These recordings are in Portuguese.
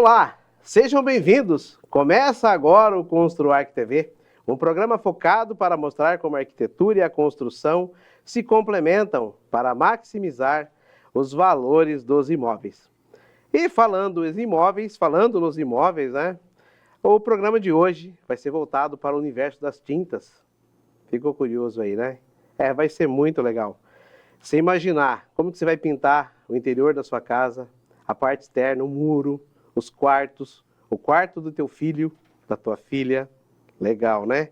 Olá, sejam bem-vindos. Começa agora o Construarc TV, um programa focado para mostrar como a arquitetura e a construção se complementam para maximizar os valores dos imóveis. E falando nos imóveis, né? O programa de hoje vai ser voltado para o universo das tintas. Ficou curioso aí, né? Vai ser muito legal. Você imaginar como que você vai pintar o interior da sua casa, a parte externa, o muro, os quartos, o quarto do teu filho, da tua filha. Legal, né?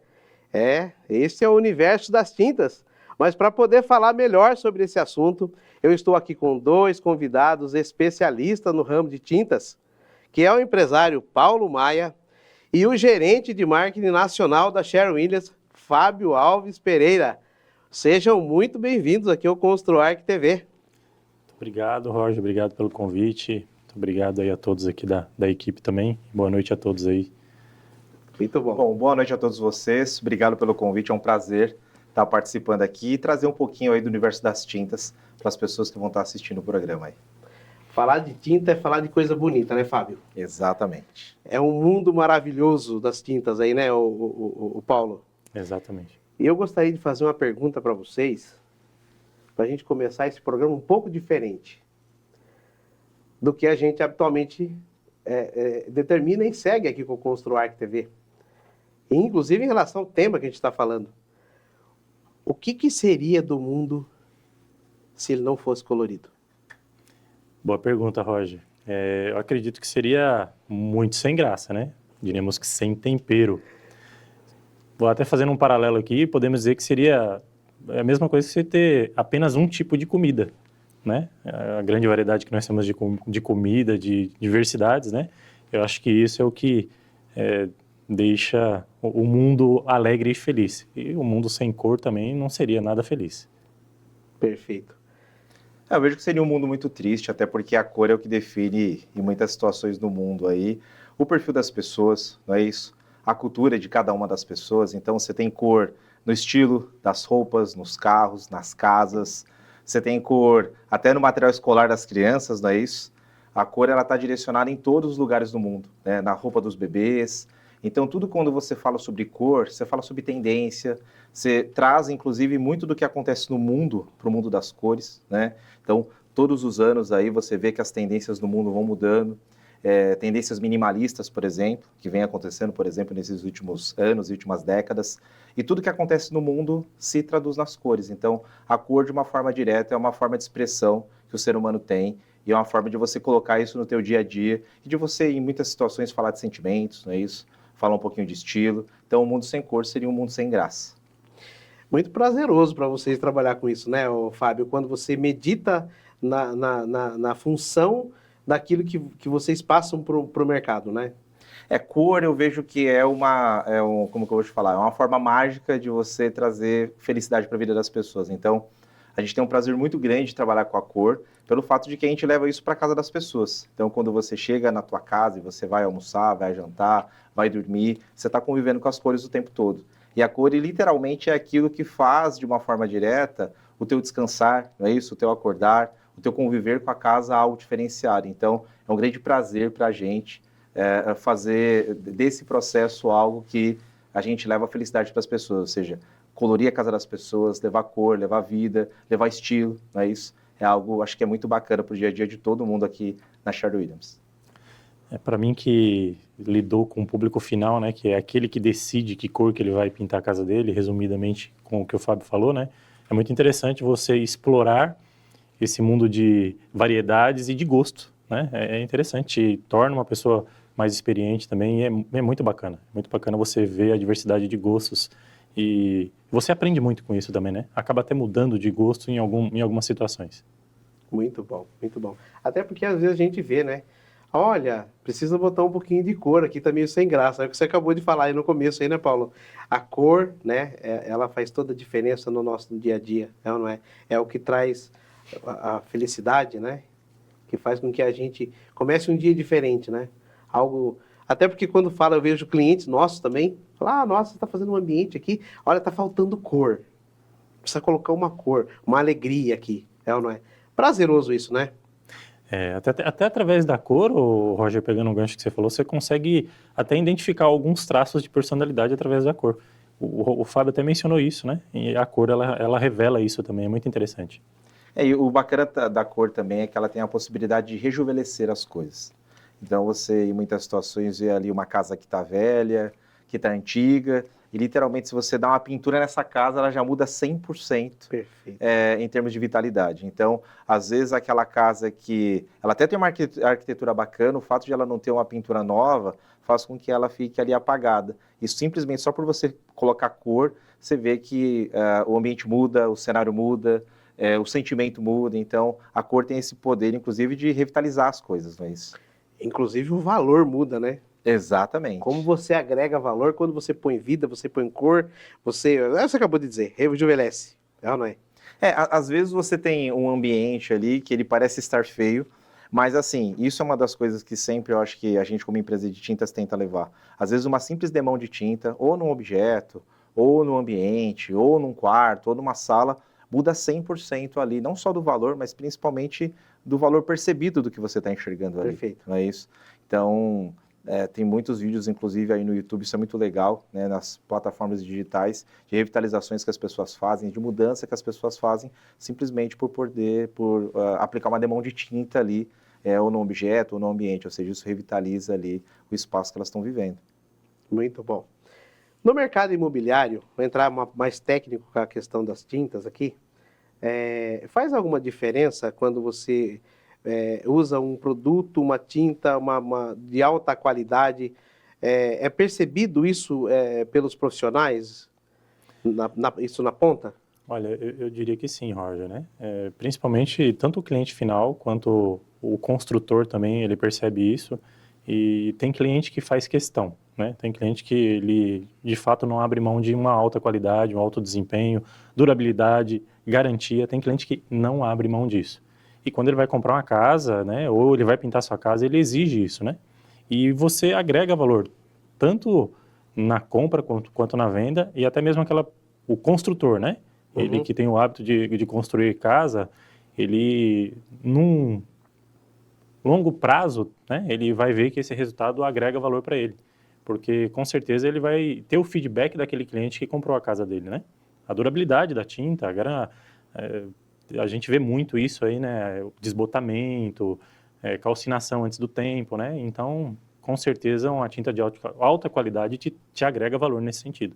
Esse é o universo das tintas. Mas para poder falar melhor sobre esse assunto, eu estou aqui com dois convidados especialistas no ramo de tintas, que é o empresário Paulo Maia e o gerente de marketing nacional da Sherwin-Williams, Fábio Alves Pereira. Sejam muito bem-vindos aqui ao Construarc TV. Obrigado, Roger. Obrigado pelo convite. Muito obrigado aí a todos aqui da equipe também. Boa noite a todos aí. Muito bom. Bom, boa noite a todos vocês. Obrigado pelo convite. É um prazer estar participando aqui e trazer um pouquinho aí do universo das tintas para as pessoas que vão estar assistindo o programa aí. Falar de tinta é falar de coisa bonita, né, Fábio? Exatamente. É um mundo maravilhoso das tintas aí, né, o Paulo? Exatamente. E eu gostaria de fazer uma pergunta para vocês, para a gente começar esse programa um pouco diferente do que a gente habitualmente determina e segue aqui com o Construarc TV. E, inclusive em relação ao tema que a gente está falando. O que seria do mundo se ele não fosse colorido? Boa pergunta, Roger. Eu acredito que seria muito sem graça, né? Diríamos que sem tempero. Vou até fazendo um paralelo aqui, podemos dizer que seria a mesma coisa que você ter apenas um tipo de comida, né? A grande variedade que nós temos de comida, de diversidades, né? Eu acho que isso é o que deixa o mundo alegre e feliz. E o mundo sem cor também não seria nada feliz. Perfeito. Eu vejo que seria um mundo muito triste, até porque a cor é o que define, em muitas situações do mundo aí, o perfil das pessoas, não é isso? A cultura de cada uma das pessoas. Então, você tem cor no estilo das roupas, nos carros, nas casas. Você tem cor até no material escolar das crianças, não é isso? A cor, ela está direcionada em todos os lugares do mundo, né? Na roupa dos bebês. Então, tudo quando você fala sobre cor, você fala sobre tendência, você traz, inclusive, muito do que acontece no mundo para o mundo das cores, né? Então, todos os anos aí você vê que as tendências no mundo vão mudando. Tendências minimalistas, por exemplo, que vem acontecendo, por exemplo, nesses últimos anos e últimas décadas. E tudo que acontece no mundo se traduz nas cores. Então, a cor, de uma forma direta, é uma forma de expressão que o ser humano tem e é uma forma de você colocar isso no teu dia a dia e de você, em muitas situações, falar de sentimentos, não é isso? Falar um pouquinho de estilo. Então, o mundo sem cor seria um mundo sem graça. Muito prazeroso para vocês trabalhar com isso, né, Fábio? Quando você medita na função daquilo que vocês passam para o mercado, né? Cor eu vejo que como que eu vou te falar? É uma forma mágica de você trazer felicidade para a vida das pessoas. Então, a gente tem um prazer muito grande de trabalhar com a cor, pelo fato de que a gente leva isso para casa das pessoas. Então, quando você chega na tua casa e você vai almoçar, vai jantar, vai dormir, você está convivendo com as cores o tempo todo. E a cor, literalmente, é aquilo que faz, de uma forma direta, o teu descansar, não é isso? O teu acordar, o teu conviver com a casa algo diferenciado. Então, é um grande prazer para a gente fazer desse processo algo que a gente leva felicidade para as pessoas, ou seja, colorir a casa das pessoas, levar cor, levar vida, levar estilo, não é isso? É algo, acho que é muito bacana para o dia a dia de todo mundo aqui na Sherwin-Williams. Para mim que lidou com o público final, né, que é aquele que decide que cor que ele vai pintar a casa dele, resumidamente com o que o Fábio falou, né, é muito interessante você explorar esse mundo de variedades e de gosto, né, é interessante, torna uma pessoa mais experiente também e é muito bacana você ver a diversidade de gostos e você aprende muito com isso também, né, acaba até mudando de gosto em algumas situações. Muito bom, muito bom. Até porque às vezes a gente vê, né, olha, precisa botar um pouquinho de cor aqui, tá meio sem graça. É o que você acabou de falar aí no começo, aí, né, Paulo? A cor, né, ela faz toda a diferença no nosso dia a dia, não é? É o que traz a felicidade, né? Que faz com que a gente comece um dia diferente, né? Algo... Até porque quando fala, eu vejo clientes nossos também, falam, nossa, você tá fazendo um ambiente aqui, olha, tá faltando cor. Precisa colocar uma cor, uma alegria aqui, não é? Prazeroso isso, né? Até através da cor, o Roger, pegando um gancho que você falou, você consegue até identificar alguns traços de personalidade através da cor. O Fábio até mencionou isso, né? E a cor, ela revela isso também, é muito interessante. E o bacana da cor também é que ela tem a possibilidade de rejuvenescer as coisas. Então você, em muitas situações, vê ali uma casa que está velha, que está antiga, e literalmente se você dá uma pintura nessa casa, ela já muda 100%. Perfeito. Em termos de vitalidade. Então, às vezes aquela casa que ela até tem uma arquitetura bacana, o fato de ela não ter uma pintura nova faz com que ela fique ali apagada. Isso simplesmente só por você colocar cor, você vê que o ambiente muda, o cenário muda, o sentimento muda. Então, a cor tem esse poder, inclusive, de revitalizar as coisas, não é isso? Inclusive o valor muda, né? Exatamente. Como você agrega valor quando você põe vida, você põe cor, você acabou de dizer, rejuvenesce, é ou não é? Às vezes você tem um ambiente ali que ele parece estar feio, mas assim, isso é uma das coisas que sempre eu acho que a gente como empresa de tintas tenta levar. Às vezes uma simples demão de tinta, ou num objeto, ou no ambiente, ou num quarto, ou numa sala, muda 100% ali, não só do valor, mas principalmente do valor percebido do que você está enxergando ali. Perfeito. Não é isso? Então, tem muitos vídeos, inclusive, aí no YouTube, isso é muito legal, né, nas plataformas digitais, de revitalizações que as pessoas fazem, de mudança que as pessoas fazem, simplesmente por aplicar uma demão de tinta ali, ou no objeto, ou no ambiente, ou seja, isso revitaliza ali o espaço que elas estão vivendo. Muito bom. No mercado imobiliário, vou entrar mais técnico com a questão das tintas aqui, faz alguma diferença quando você usa um produto, uma tinta de alta qualidade? É percebido isso pelos profissionais, isso na ponta? Olha, eu diria que sim, Roger, né? Principalmente tanto o cliente final quanto o construtor também, ele percebe isso. E tem cliente que faz questão, né? Tem cliente que ele, de fato, não abre mão de uma alta qualidade, um alto desempenho, durabilidade, garantia. Tem cliente que não abre mão disso. E quando ele vai comprar uma casa, né? Ou ele vai pintar sua casa, ele exige isso, né? E você agrega valor, tanto na compra quanto na venda, e até mesmo o construtor, né? Ele que tem o hábito de construir casa, ele, num longo prazo, né, ele vai ver que esse resultado agrega valor para ele. Porque, com certeza, ele vai ter o feedback daquele cliente que comprou a casa dele, né? A durabilidade da tinta, a gente vê muito isso aí, né? Desbotamento, calcinação antes do tempo, né? Então, com certeza, uma tinta de alta qualidade te agrega valor nesse sentido.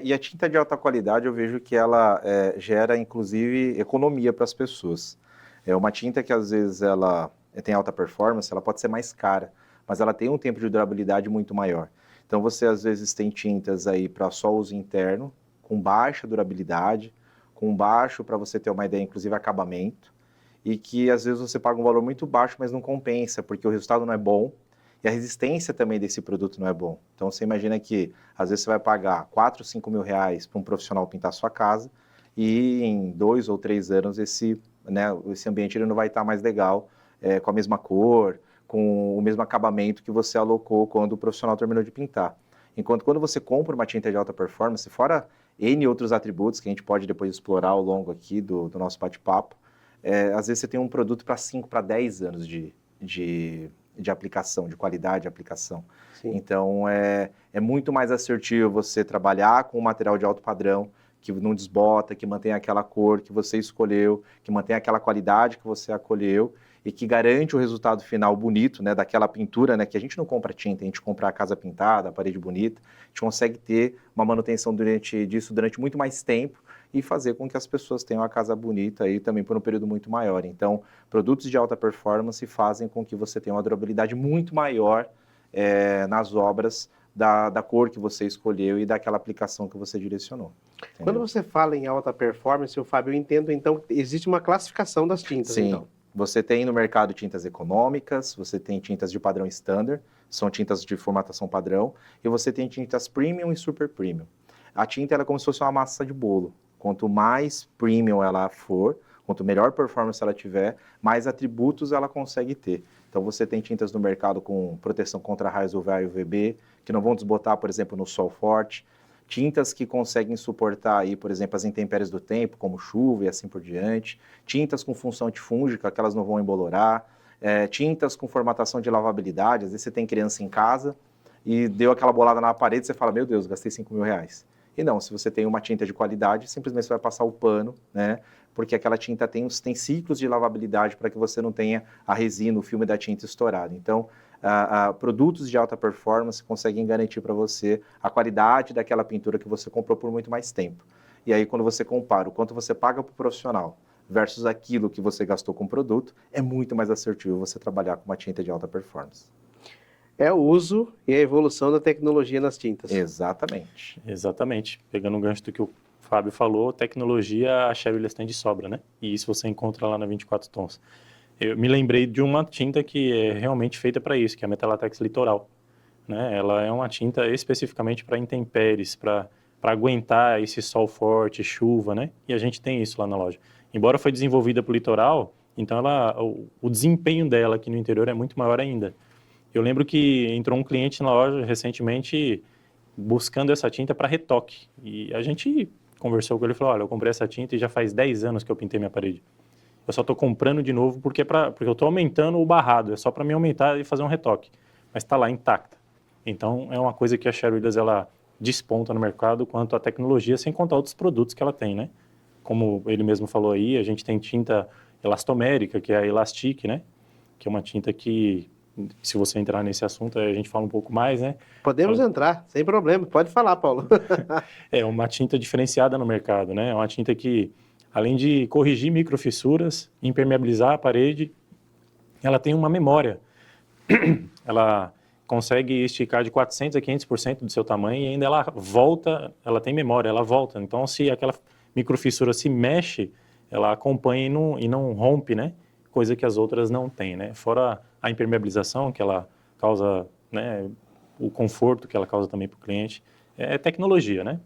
E a tinta de alta qualidade eu vejo que ela gera, inclusive, economia para as pessoas. É uma tinta que, às vezes, ela tem alta performance, ela pode ser mais cara, mas ela tem um tempo de durabilidade muito maior. Então, você, às vezes, tem tintas aí para só uso interno, com baixa durabilidade, com baixo, para você ter uma ideia, inclusive, acabamento, e que, às vezes, você paga um valor muito baixo, mas não compensa, porque o resultado não é bom, e a resistência também desse produto não é bom. Então, você imagina que, às vezes, você vai pagar 4, 5 mil reais para um profissional pintar a sua casa e em 2 ou 3 anos esse ambiente ele não vai estar mais legal, com a mesma cor, com o mesmo acabamento que você alocou quando o profissional terminou de pintar. Enquanto quando você compra uma tinta de alta performance, fora N outros atributos que a gente pode depois explorar ao longo aqui do nosso bate-papo, às vezes você tem um produto para 5, para 10 anos de aplicação, de qualidade de aplicação. Sim. Então, é muito mais assertivo você trabalhar com um material de alto padrão, que não desbota, que mantém aquela cor que você escolheu, que mantém aquela qualidade que você acolheu e que garante o resultado final bonito, né, daquela pintura, né, que a gente não compra tinta, a gente compra a casa pintada, a parede bonita, a gente consegue ter uma manutenção disso durante muito mais tempo e fazer com que as pessoas tenham a casa bonita aí também por um período muito maior. Então, produtos de alta performance fazem com que você tenha uma durabilidade muito maior nas obras da cor que você escolheu e daquela aplicação que você direcionou. Entendeu? Quando você fala em alta performance, Fábio, eu entendo então que existe uma classificação das tintas. Sim. Então. Você tem no mercado tintas econômicas, você tem tintas de padrão standard, são tintas de formatação padrão, e você tem tintas premium e super premium. A tinta ela é como se fosse uma massa de bolo. Quanto mais premium ela for, quanto melhor performance ela tiver, mais atributos ela consegue ter. Então você tem tintas no mercado com proteção contra raios UVA e UVB, que não vão desbotar, por exemplo, no sol forte. tintas que conseguem suportar aí, por exemplo, as intempéries do tempo, como chuva e assim por diante, tintas com função antifúngica, que elas não vão embolorar, tintas com formatação de lavabilidade. Às vezes você tem criança em casa e deu aquela bolada na parede, você fala, meu Deus, gastei R$ 5.000. E não, se você tem uma tinta de qualidade, simplesmente você vai passar o pano, né? Porque aquela tinta tem ciclos de lavabilidade para que você não tenha a resina, o filme da tinta estourado. Então, produtos de alta performance conseguem garantir para você a qualidade daquela pintura que você comprou por muito mais tempo. E aí, quando você compara o quanto você paga para o profissional versus aquilo que você gastou com o produto, é muito mais assertivo você trabalhar com uma tinta de alta performance. É o uso e a evolução da tecnologia nas tintas. Exatamente. Exatamente. Pegando um gancho do que o Fábio falou, tecnologia, a Sherwin Williams tem de sobra, né? E isso você encontra lá na 24 Tons. Eu me lembrei de uma tinta que é realmente feita para isso, que é a Metalatex Litoral, né? Ela é uma tinta especificamente para intempéries, para aguentar esse sol forte, chuva, né? E a gente tem isso lá na loja. Embora foi desenvolvida para o litoral, então o desempenho dela aqui no interior é muito maior ainda. Eu lembro que entrou um cliente na loja recentemente buscando essa tinta para retoque. E a gente conversou com ele e falou, olha, eu comprei essa tinta e já faz 10 anos que eu pintei minha parede. Eu só estou comprando de novo porque eu estou aumentando o barrado, é só para me aumentar e fazer um retoque. Mas está lá intacta. Então, é uma coisa que a Sherwin Williams, ela desponta no mercado quanto à tecnologia, sem contar outros produtos que ela tem, né? Como ele mesmo falou aí, a gente tem tinta elastomérica, que é a Elastic, né? Que é uma tinta que, se você entrar nesse assunto, a gente fala um pouco mais, né? Podemos entrar, sem problema. Pode falar, Paulo. É uma tinta diferenciada no mercado, né? É uma tinta que, além de corrigir microfissuras, impermeabilizar a parede, ela tem uma memória. Ela consegue esticar de 400% a 500% do seu tamanho e ainda ela volta, ela tem memória, ela volta. Então, se aquela microfissura se mexe, ela acompanha e não rompe, né? Coisa que as outras não têm, né? Fora a impermeabilização que ela causa, né? O conforto que ela causa também para o cliente. É tecnologia, né?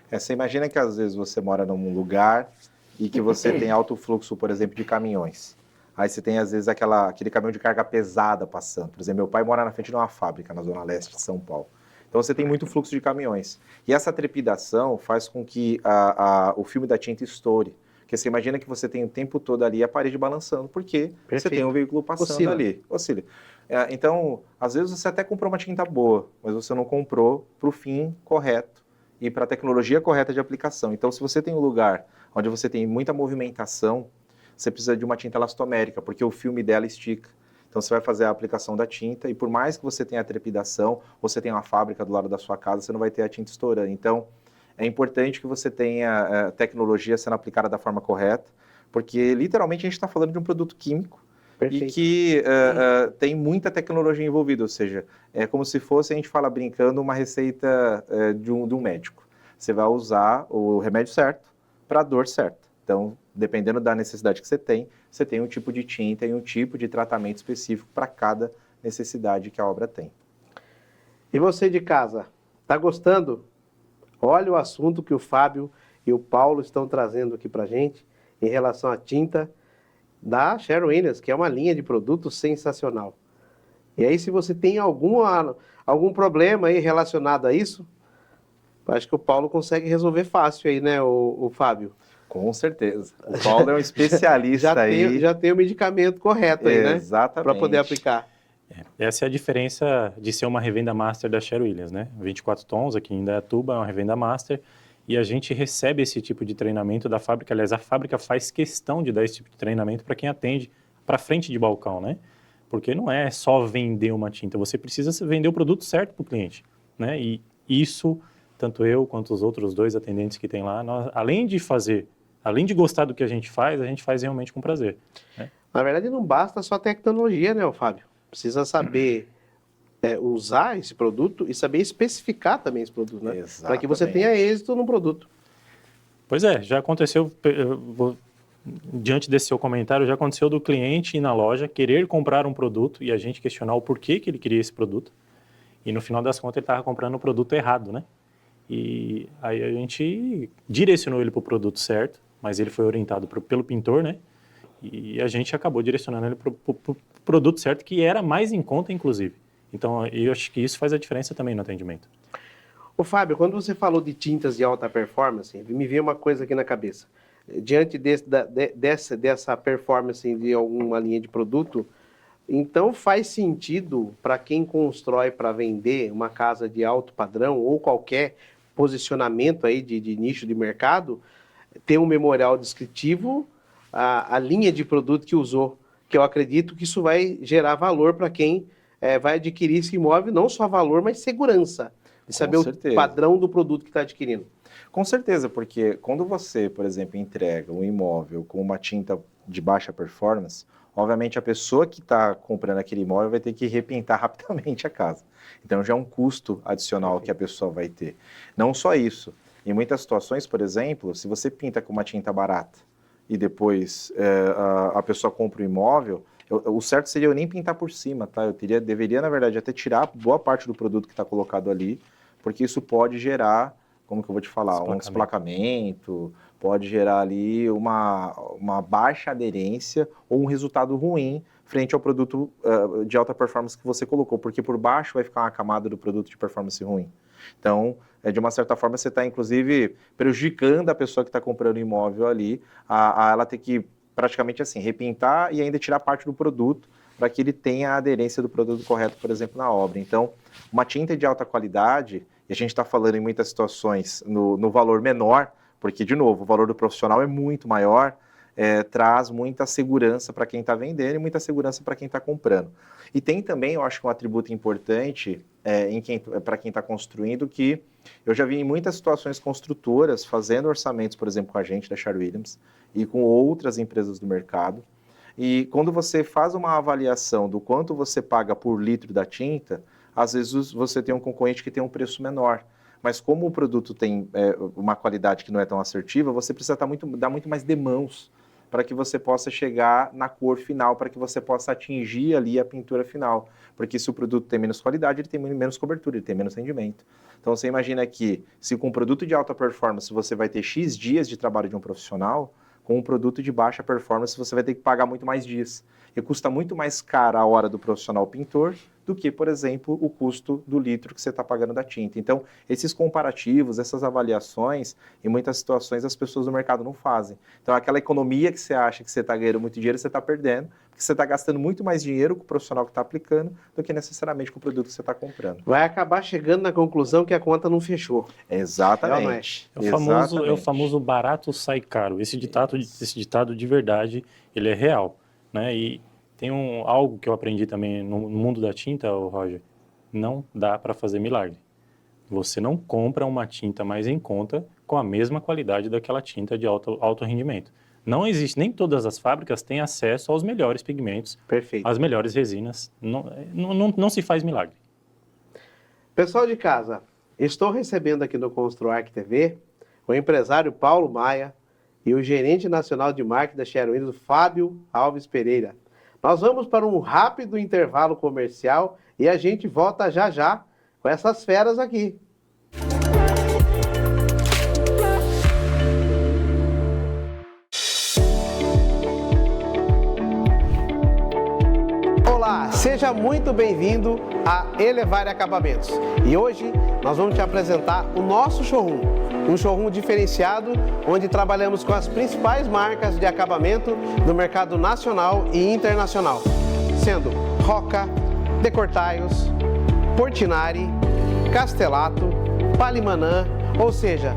Você imagina que às vezes você mora num lugar e que você tem alto fluxo, por exemplo, de caminhões. Aí você tem, às vezes, aquele caminhão de carga pesada passando. Por exemplo, meu pai mora na frente de uma fábrica na zona leste de São Paulo. Então você tem muito fluxo de caminhões. E essa trepidação faz com que o filme da tinta estoure. Porque você imagina que você tem o tempo todo ali a parede balançando, porque você tem um veículo passando ali. Oscila. Então, às vezes você até comprou uma tinta boa, mas você não comprou para o fim correto e para a tecnologia correta de aplicação. Então, se você tem um lugar onde você tem muita movimentação, você precisa de uma tinta elastomérica, porque o filme dela estica. Então, você vai fazer a aplicação da tinta e por mais que você tenha a trepidação, ou você tenha uma fábrica do lado da sua casa, você não vai ter a tinta estourando. Então, é importante que você tenha tecnologia sendo aplicada da forma correta, porque literalmente a gente está falando de um produto químico. Perfeito. E que tem muita tecnologia envolvida, ou seja, é como se fosse, a gente fala brincando, uma receita de um médico. Você vai usar o remédio certo para a dor certa. Então, dependendo da necessidade que você tem um tipo de tinta e um tipo de tratamento específico para cada necessidade que a obra tem. E você de casa, está gostando? Olha o assunto que o Fábio e o Paulo estão trazendo aqui para a gente em relação à tinta da Sherwin Williams, que é uma linha de produtos sensacional. E aí, se você tem algum problema aí relacionado a isso, acho que o Paulo consegue resolver fácil aí, né, o Fábio? Com certeza. O Paulo é um especialista aí. Já tem o medicamento correto aí, né? Exatamente. Para poder aplicar. Essa é a diferença de ser uma revenda master da Sherwin Williams, né? 24 Tons aqui em Indaiatuba é uma revenda master e a gente recebe esse tipo de treinamento da fábrica. Aliás, a fábrica faz questão de dar esse tipo de treinamento para quem atende para frente de balcão, né? Porque não é só vender uma tinta, você precisa vender o produto certo para o cliente, né? E isso, tanto eu quanto os outros 2 atendentes que tem lá, nós, além de gostar do que a gente faz realmente com prazer, né? Na verdade, não basta só tecnologia, né, Fábio? Precisa saber usar esse produto e saber especificar também esse produto, né? Para que você tenha êxito no produto. Pois é, já aconteceu, diante desse seu comentário, já aconteceu do cliente ir na loja, querer comprar um produto e a gente questionar o porquê que ele queria esse produto. E no final das contas ele estava comprando o produto errado, né? E aí a gente direcionou ele para o produto certo, mas ele foi orientado pelo pintor, né? E a gente acabou direcionando ele para o produto certo, que era mais em conta, inclusive. Então, eu acho que isso faz a diferença também no atendimento. Ô Fábio, quando você falou de tintas de alta performance, me veio uma coisa aqui na cabeça. Diante dessa performance de alguma linha de produto, então faz sentido para quem constrói para vender uma casa de alto padrão ou qualquer posicionamento aí de nicho de mercado, ter um memorial descritivo, a linha de produto que usou, que eu acredito que isso vai gerar valor para quem vai adquirir esse imóvel, não só valor, mas segurança, de saber o padrão do produto que está adquirindo. Com certeza, porque quando você, por exemplo, entrega um imóvel com uma tinta de baixa performance, obviamente a pessoa que está comprando aquele imóvel vai ter que repintar rapidamente a casa. Então já é um custo adicional que a pessoa vai ter. Não só isso, em muitas situações, por exemplo, se você pinta com uma tinta barata e depois a pessoa compra o imóvel, o certo seria eu nem pintar por cima, tá? Deveria, na verdade, até tirar boa parte do produto que está colocado ali, porque isso pode gerar, como que eu vou te falar, um esplacamento, pode gerar ali uma baixa aderência ou um resultado ruim frente ao produto de alta performance que você colocou, porque por baixo vai ficar uma camada do produto de performance ruim. Então, de uma certa forma, você está, inclusive, prejudicando a pessoa que está comprando o imóvel ali, a ela ter que, praticamente assim, repintar e ainda tirar parte do produto para que ele tenha a aderência do produto correto, por exemplo, na obra. Então, uma tinta de alta qualidade, e a gente está falando em muitas situações no valor menor, porque, de novo, o valor do profissional é muito maior, traz muita segurança para quem está vendendo e muita segurança para quem está comprando. E tem também, eu acho que um atributo importante para quem está construindo, que eu já vi em muitas situações construtoras fazendo orçamentos, por exemplo, com a gente da Sherwin Williams e com outras empresas do mercado. E quando você faz uma avaliação do quanto você paga por litro da tinta, às vezes você tem um concorrente que tem um preço menor. Mas como o produto tem uma qualidade que não é tão assertiva, você precisa dar muito mais demãos para que você possa chegar na cor final, para que você possa atingir ali a pintura final. Porque se o produto tem menos qualidade, ele tem menos cobertura, ele tem menos rendimento. Então você imagina que se com um produto de alta performance você vai ter X dias de trabalho de um profissional, com um produto de baixa performance você vai ter que pagar muito mais dias. E custa muito mais caro a hora do profissional pintor do que, por exemplo, o custo do litro que você está pagando da tinta. Então, esses comparativos, essas avaliações, em muitas situações as pessoas do mercado não fazem. Então, aquela economia que você acha que você está ganhando muito dinheiro, você está perdendo, porque você está gastando muito mais dinheiro com o profissional que está aplicando do que necessariamente com o produto que você está comprando. Vai acabar chegando na conclusão que a conta não fechou. Exatamente. É o famoso barato sai caro. Esse ditado de verdade, ele é real, né? E tem algo que eu aprendi também no mundo da tinta, Roger, não dá para fazer milagre. Você não compra uma tinta mais em conta com a mesma qualidade daquela tinta de alto rendimento. Não existe, nem todas as fábricas têm acesso aos melhores pigmentos, às melhores resinas. Não se faz milagre. Pessoal de casa, estou recebendo aqui no Construarc TV o empresário Paulo Maia e o gerente nacional de marketing da Sherwin Williams, Fábio Alves Pereira. Nós vamos para um rápido intervalo comercial e a gente volta já já com essas feras aqui. Olá, seja muito bem-vindo a Elevare Acabamentos. E hoje nós vamos te apresentar o nosso showroom. Um showroom diferenciado, onde trabalhamos com as principais marcas de acabamento do mercado nacional e internacional, sendo Roca, Decortaios, Portinari, Castelato, Palimanã, ou seja,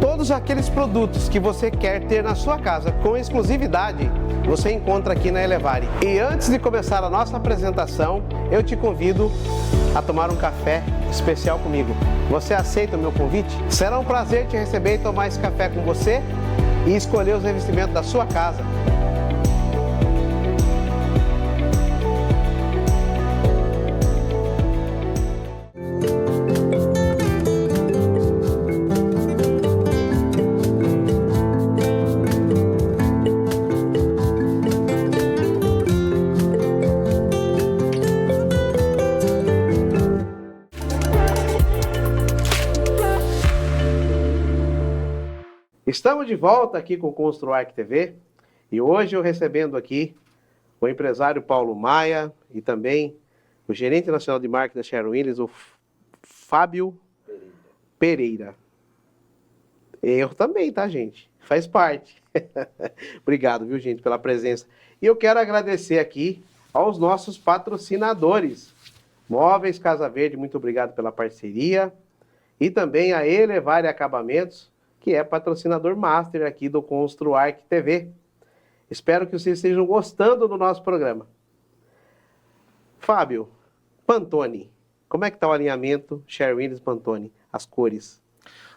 todos aqueles produtos que você quer ter na sua casa com exclusividade, você encontra aqui na Elevare. E antes de começar a nossa apresentação, eu te convido a tomar um café especial comigo. Você aceita o meu convite? Será um prazer te receber e tomar esse café com você e escolher os revestimentos da sua casa. Estamos de volta aqui com o Construarc TV e hoje eu recebendo aqui o empresário Paulo Maia e também o gerente nacional de marketing da Sherwin Williams, o Fábio Pereira. Erro também, tá, gente? Faz parte. Obrigado, viu, gente, pela presença. E eu quero agradecer aqui aos nossos patrocinadores. Móveis Casa Verde, muito obrigado pela parceria. E também a Elevar Acabamentos, que é patrocinador master aqui do ConstruArc TV. Espero que vocês estejam gostando do nosso programa. Fábio, Pantone. Como é que está o alinhamento Sherwin-Williams Pantone? As cores.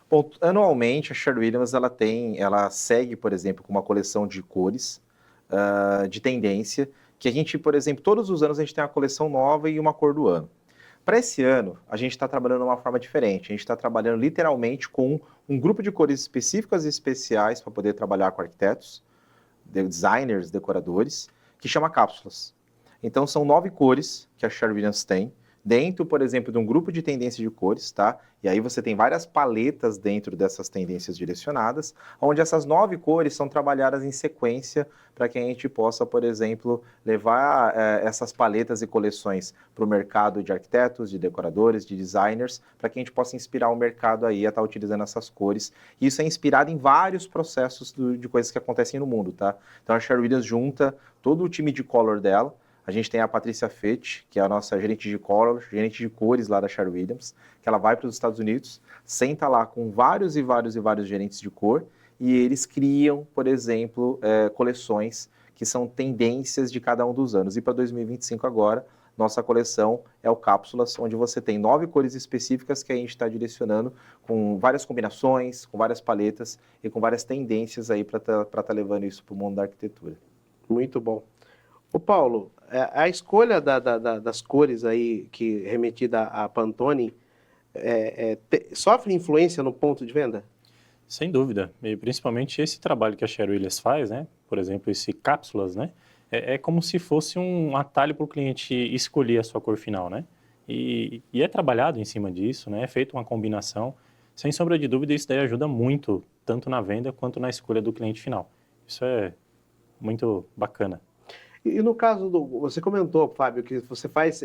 Bom, anualmente a Sherwin-Williams ela segue, por exemplo, com uma coleção de cores de tendência, que a gente, por exemplo, todos os anos a gente tem uma coleção nova e uma cor do ano. Para esse ano, a gente está trabalhando de uma forma diferente. A gente está trabalhando literalmente com um grupo de cores específicas e especiais para poder trabalhar com arquitetos, designers, decoradores, que chama cápsulas. Então são 9 cores que a Sherwin-Williams tem, dentro, por exemplo, de um grupo de tendência de cores, tá? E aí você tem várias paletas dentro dessas tendências direcionadas, onde essas 9 cores são trabalhadas em sequência para que a gente possa, por exemplo, levar essas paletas e coleções para o mercado de arquitetos, de decoradores, de designers, para que a gente possa inspirar o mercado aí a estar utilizando essas cores. E isso é inspirado em vários processos de coisas que acontecem no mundo, tá? Então a Sherwin-Williams junta todo o time de color dela. A gente tem a Patrícia Fett, que é a nossa gerente de color, gerente de cores lá da Sherwin-Williams, que ela vai para os Estados Unidos, senta lá com vários gerentes de cor, e eles criam, por exemplo, coleções que são tendências de cada um dos anos. E para 2025 agora, nossa coleção é o Cápsulas, onde você tem 9 cores específicas que a gente está direcionando com várias combinações, com várias paletas e com várias tendências aí para tá levando isso para o mundo da arquitetura. Muito bom. Ô Paulo, a escolha das cores aí que remetida a Pantone sofre influência no ponto de venda? Sem dúvida, e principalmente esse trabalho que a Sherwin-Williams faz, né? Por exemplo, esse cápsulas, né? É como se fosse um atalho para o cliente escolher a sua cor final, né? E é trabalhado em cima disso, né? É feita uma combinação. Sem sombra de dúvida, isso daí ajuda muito, tanto na venda quanto na escolha do cliente final. Isso é muito bacana. E no caso você comentou, Fábio, que você faz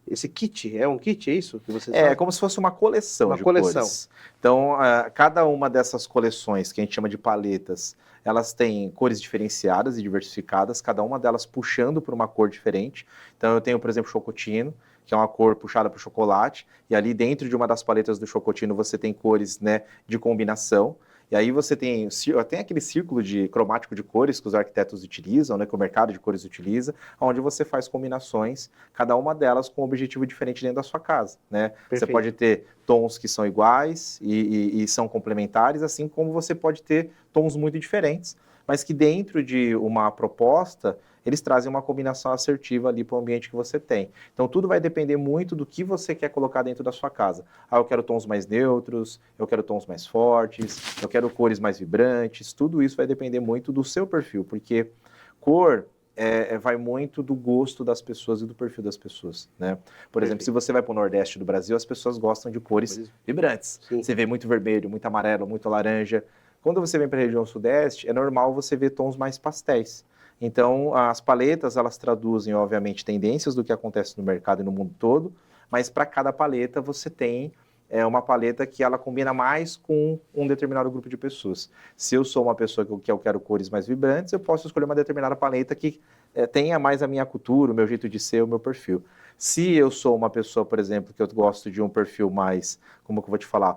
esse kit, é um kit, é isso que você faz? É como se fosse uma coleção de cores. Então, cada uma dessas coleções, que a gente chama de paletas, elas têm cores diferenciadas e diversificadas, cada uma delas puxando por uma cor diferente. Então, eu tenho, por exemplo, chocotino, que é uma cor puxada para o chocolate, e ali dentro de uma das paletas do chocotino você tem cores, né, de combinação. E aí você tem aquele círculo cromático de cores que os arquitetos utilizam, né, que o mercado de cores utiliza, onde você faz combinações, cada uma delas com um objetivo diferente dentro da sua casa, né? Perfeito. Você pode ter tons que são iguais e são complementares, assim como você pode ter tons muito diferentes, mas que dentro de uma proposta, eles trazem uma combinação assertiva ali para o ambiente que você tem. Então, tudo vai depender muito do que você quer colocar dentro da sua casa. Eu quero tons mais neutros, eu quero tons mais fortes, eu quero cores mais vibrantes, tudo isso vai depender muito do seu perfil, porque cor vai muito do gosto das pessoas e do perfil das pessoas, né? Por exemplo, se você vai para o Nordeste do Brasil, as pessoas gostam de cores vibrantes. Sim. Você vê muito vermelho, muito amarelo, muito laranja. Quando você vem para a região Sudeste, é normal você ver tons mais pastéis. Então, as paletas, elas traduzem, obviamente, tendências do que acontece no mercado e no mundo todo, mas para cada paleta você tem uma paleta que ela combina mais com um determinado grupo de pessoas. Se eu sou uma pessoa que eu quero cores mais vibrantes, eu posso escolher uma determinada paleta que tenha mais a minha cultura, o meu jeito de ser, o meu perfil. Se eu sou uma pessoa, por exemplo, que eu gosto de um perfil mais, como que eu vou te falar,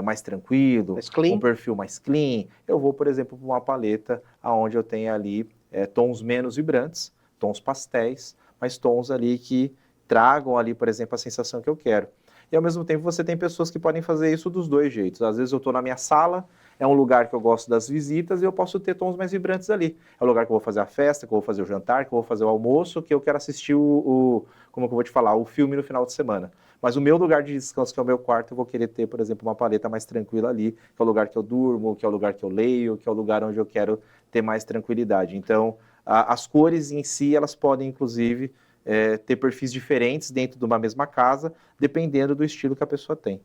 mais tranquilo, um perfil mais clean, eu vou, por exemplo, para uma paleta onde eu tenho ali tons menos vibrantes, tons pastéis, mas tons ali que tragam ali, por exemplo, a sensação que eu quero. E ao mesmo tempo você tem pessoas que podem fazer isso dos dois jeitos. Às vezes eu estou na minha sala, é um lugar que eu gosto das visitas e eu posso ter tons mais vibrantes ali. É o lugar que eu vou fazer a festa, que eu vou fazer o jantar, que eu vou fazer o almoço, que eu quero assistir como que eu vou te falar, o filme no final de semana. Mas o meu lugar de descanso, que é o meu quarto, eu vou querer ter, por exemplo, uma paleta mais tranquila ali, que é o lugar que eu durmo, que é o lugar que eu leio, que é o lugar onde eu quero ter mais tranquilidade. Então, as cores em si, elas podem, inclusive, ter perfis diferentes dentro de uma mesma casa, dependendo do estilo que a pessoa tem.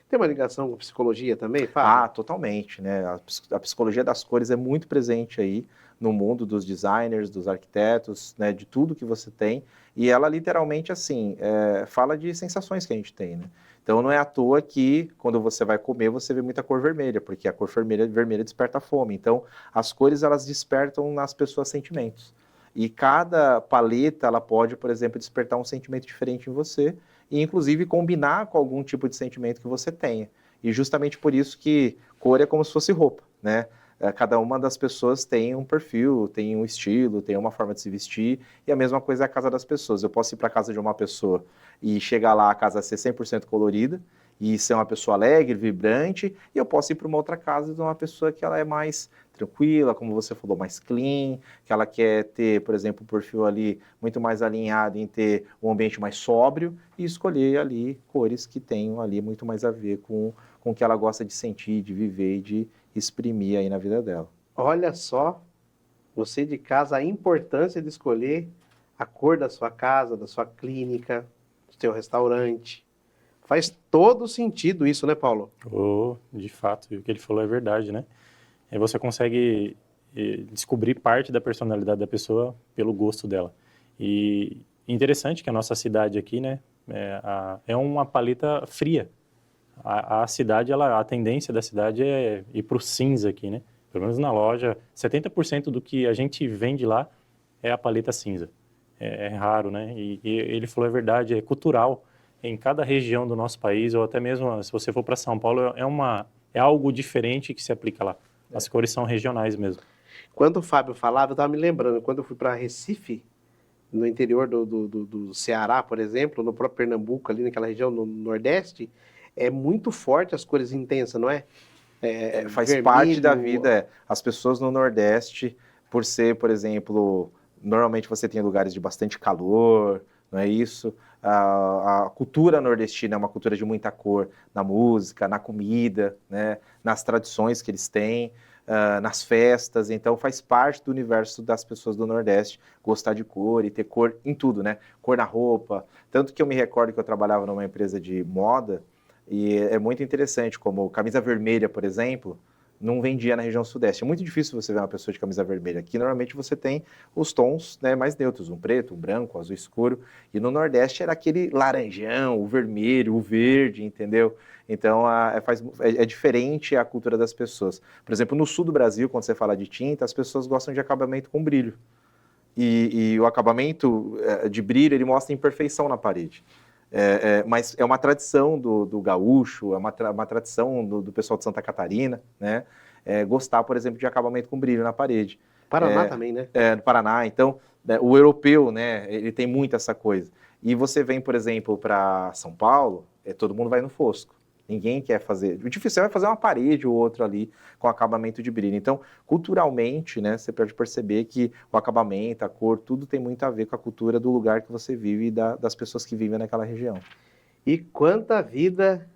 Tem uma ligação com psicologia também, Fábio? Ah, totalmente, né? A psicologia das cores é muito presente aí no mundo dos designers, dos arquitetos, né? De tudo que você tem. E ela literalmente, assim, fala de sensações que a gente tem, né? Então não é à toa que quando você vai comer, você vê muita cor vermelha, porque a cor vermelha desperta fome. Então as cores, elas despertam nas pessoas sentimentos. E cada paleta, ela pode, por exemplo, despertar um sentimento diferente em você e inclusive combinar com algum tipo de sentimento que você tenha. E justamente por isso que cor é como se fosse roupa, né? Cada uma das pessoas tem um perfil, tem um estilo, tem uma forma de se vestir, e a mesma coisa é a casa das pessoas. Eu posso ir para a casa de uma pessoa e chegar lá, a casa ser 100% colorida, e ser uma pessoa alegre, vibrante, e eu posso ir para uma outra casa de uma pessoa que ela é mais tranquila, como você falou, mais clean, que ela quer ter, por exemplo, um perfil ali muito mais alinhado em ter um ambiente mais sóbrio, e escolher ali cores que tenham ali muito mais a ver com o que ela gosta de sentir, de viver e de exprimir aí na vida dela. Olha só, você de casa, a importância de escolher a cor da sua casa, da sua clínica, do seu restaurante. Faz todo sentido isso, né, Paulo? De fato, e o que ele falou é verdade, né? Aí você consegue descobrir parte da personalidade da pessoa pelo gosto dela. E interessante que a nossa cidade aqui, né, é uma paleta fria. A cidade, a tendência da cidade é ir para o cinza aqui, né? Pelo menos na loja, 70% do que a gente vende lá é a paleta cinza. É raro, né? E ele falou, é verdade, é cultural. Em cada região do nosso país, ou até mesmo se você for para São Paulo, é algo diferente que se aplica lá. As cores são regionais mesmo. Quando o Fábio falava, eu estava me lembrando, quando eu fui para Recife, no interior do Ceará, por exemplo, no próprio Pernambuco, ali naquela região, no Nordeste, é muito forte as cores intensas, não é? Faz Vermelho. parte da vida. As pessoas no Nordeste, por ser, por exemplo, normalmente você tem lugares de bastante calor, não é isso? A cultura nordestina é uma cultura de muita cor na música, na comida, né? Nas tradições que eles têm, nas festas. Então faz parte do universo das pessoas do Nordeste gostar de cor e ter cor em tudo, né? Cor na roupa. Tanto que eu me recordo que eu trabalhava numa empresa de moda. E é muito interessante, como camisa vermelha, por exemplo, não vendia na região sudeste. É muito difícil você ver uma pessoa de camisa vermelha. Aqui, normalmente, você tem os tons, né, mais neutros, um preto, um branco, um azul escuro. E no Nordeste era aquele laranjão, o vermelho, o verde, entendeu? Então, é diferente a cultura das pessoas. Por exemplo, no sul do Brasil, quando você fala de tinta, as pessoas gostam de acabamento com brilho. E o acabamento de brilho, ele mostra imperfeição na parede. Mas é uma tradição do gaúcho, é uma tradição do pessoal de Santa Catarina, né? Gostar, por exemplo, de acabamento com brilho na parede. Paraná também, né? No Paraná. Então, o europeu, né, ele tem muito essa coisa. E você vem, por exemplo, para São Paulo, todo mundo vai no fosco. Ninguém quer fazer. O difícil é fazer uma parede ou outra ali com acabamento de brilho. Então, culturalmente, né, você pode perceber que o acabamento, a cor, tudo tem muito a ver com a cultura do lugar que você vive e das pessoas que vivem naquela região. E quanta vida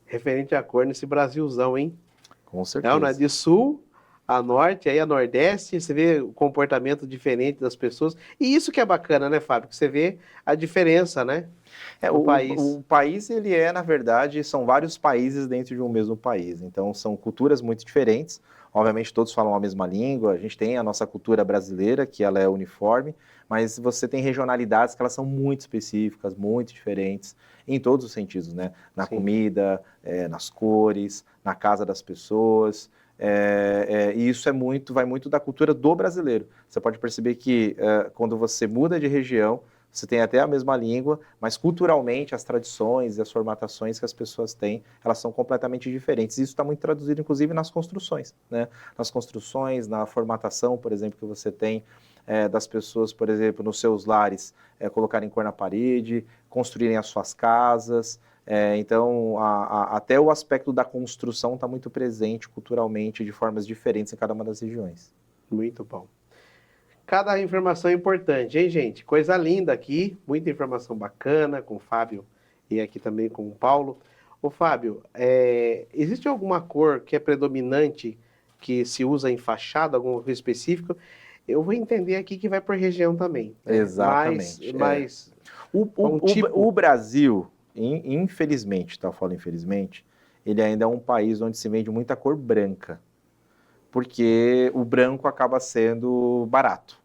referente à cor nesse Brasilzão, hein? Com certeza. Não é de sul a norte, aí a nordeste, você vê o comportamento diferente das pessoas. E isso que é bacana, né, Fábio? Que você vê a diferença, né? O país, ele na verdade, são vários países dentro de um mesmo país. Então, são culturas muito diferentes. Obviamente, todos falam a mesma língua. A gente tem a nossa cultura brasileira, que ela é uniforme, mas você tem regionalidades que elas são muito específicas, muito diferentes, em todos os sentidos, né? Na Sim. comida, nas cores, na casa das pessoas. E isso vai muito da cultura do brasileiro. Você pode perceber que quando você muda de região, você tem até a mesma língua, mas culturalmente as tradições e as formatações que as pessoas têm, elas são completamente diferentes. Isso está muito traduzido, inclusive, nas construções, né? Nas construções, na formatação, por exemplo, que você tem das pessoas, por exemplo, nos seus lares, colocarem cor na parede, construírem as suas casas. Então, até o aspecto da construção está muito presente culturalmente, de formas diferentes em cada uma das regiões. Muito bom. Cada informação é importante, hein, gente? Coisa linda aqui, muita informação bacana com o Fábio e aqui também com o Paulo. Ô, Fábio, existe alguma cor que é predominante, que se usa em fachada, alguma coisa específica? Eu vou entender aqui que vai por região também. Né? Exatamente. Mas o Brasil, infelizmente, tá? Eu falo infelizmente, ele ainda é um país onde se vende muita cor branca, porque o branco acaba sendo barato.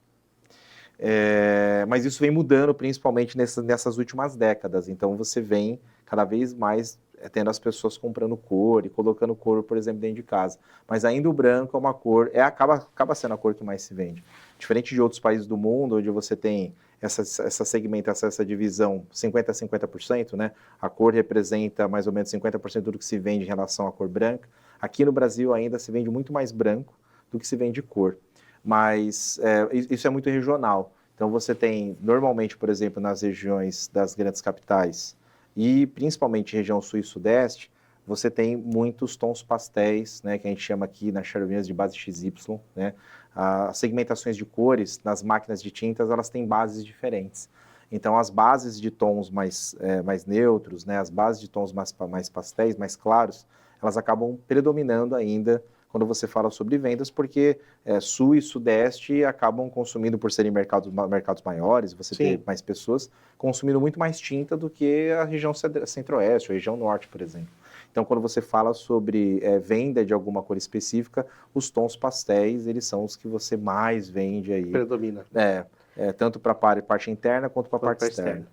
Mas isso vem mudando principalmente nessas últimas décadas, então você vem cada vez mais tendo as pessoas comprando cor e colocando cor, por exemplo, dentro de casa. Mas ainda o branco é uma cor, acaba sendo a cor que mais se vende. Diferente de outros países do mundo, onde você tem essa segmentação, essa divisão 50% a 50%, né? A cor representa mais ou menos 50% do que se vende em relação à cor branca. Aqui no Brasil ainda se vende muito mais branco do que se vende cor. Mas isso é muito regional. Então você tem, normalmente, por exemplo, nas regiões das grandes capitais, e principalmente região sul e sudeste, você tem muitos tons pastéis, né, que a gente chama aqui nas Sherwin Williams de base XY, né? As segmentações de cores nas máquinas de tintas, elas têm bases diferentes. Então, as bases de tons mais neutros, né, as bases de tons mais pastéis, mais claros, elas acabam predominando ainda quando você fala sobre vendas, porque sul e sudeste acabam consumindo, por serem mercados maiores, você tem mais pessoas consumindo muito mais tinta do que a região centro-oeste, a região norte, por exemplo. Então, quando você fala sobre venda de alguma cor específica, os tons pastéis, eles são os que você mais vende aí. Predomina. Tanto para a parte interna quanto para a parte externa.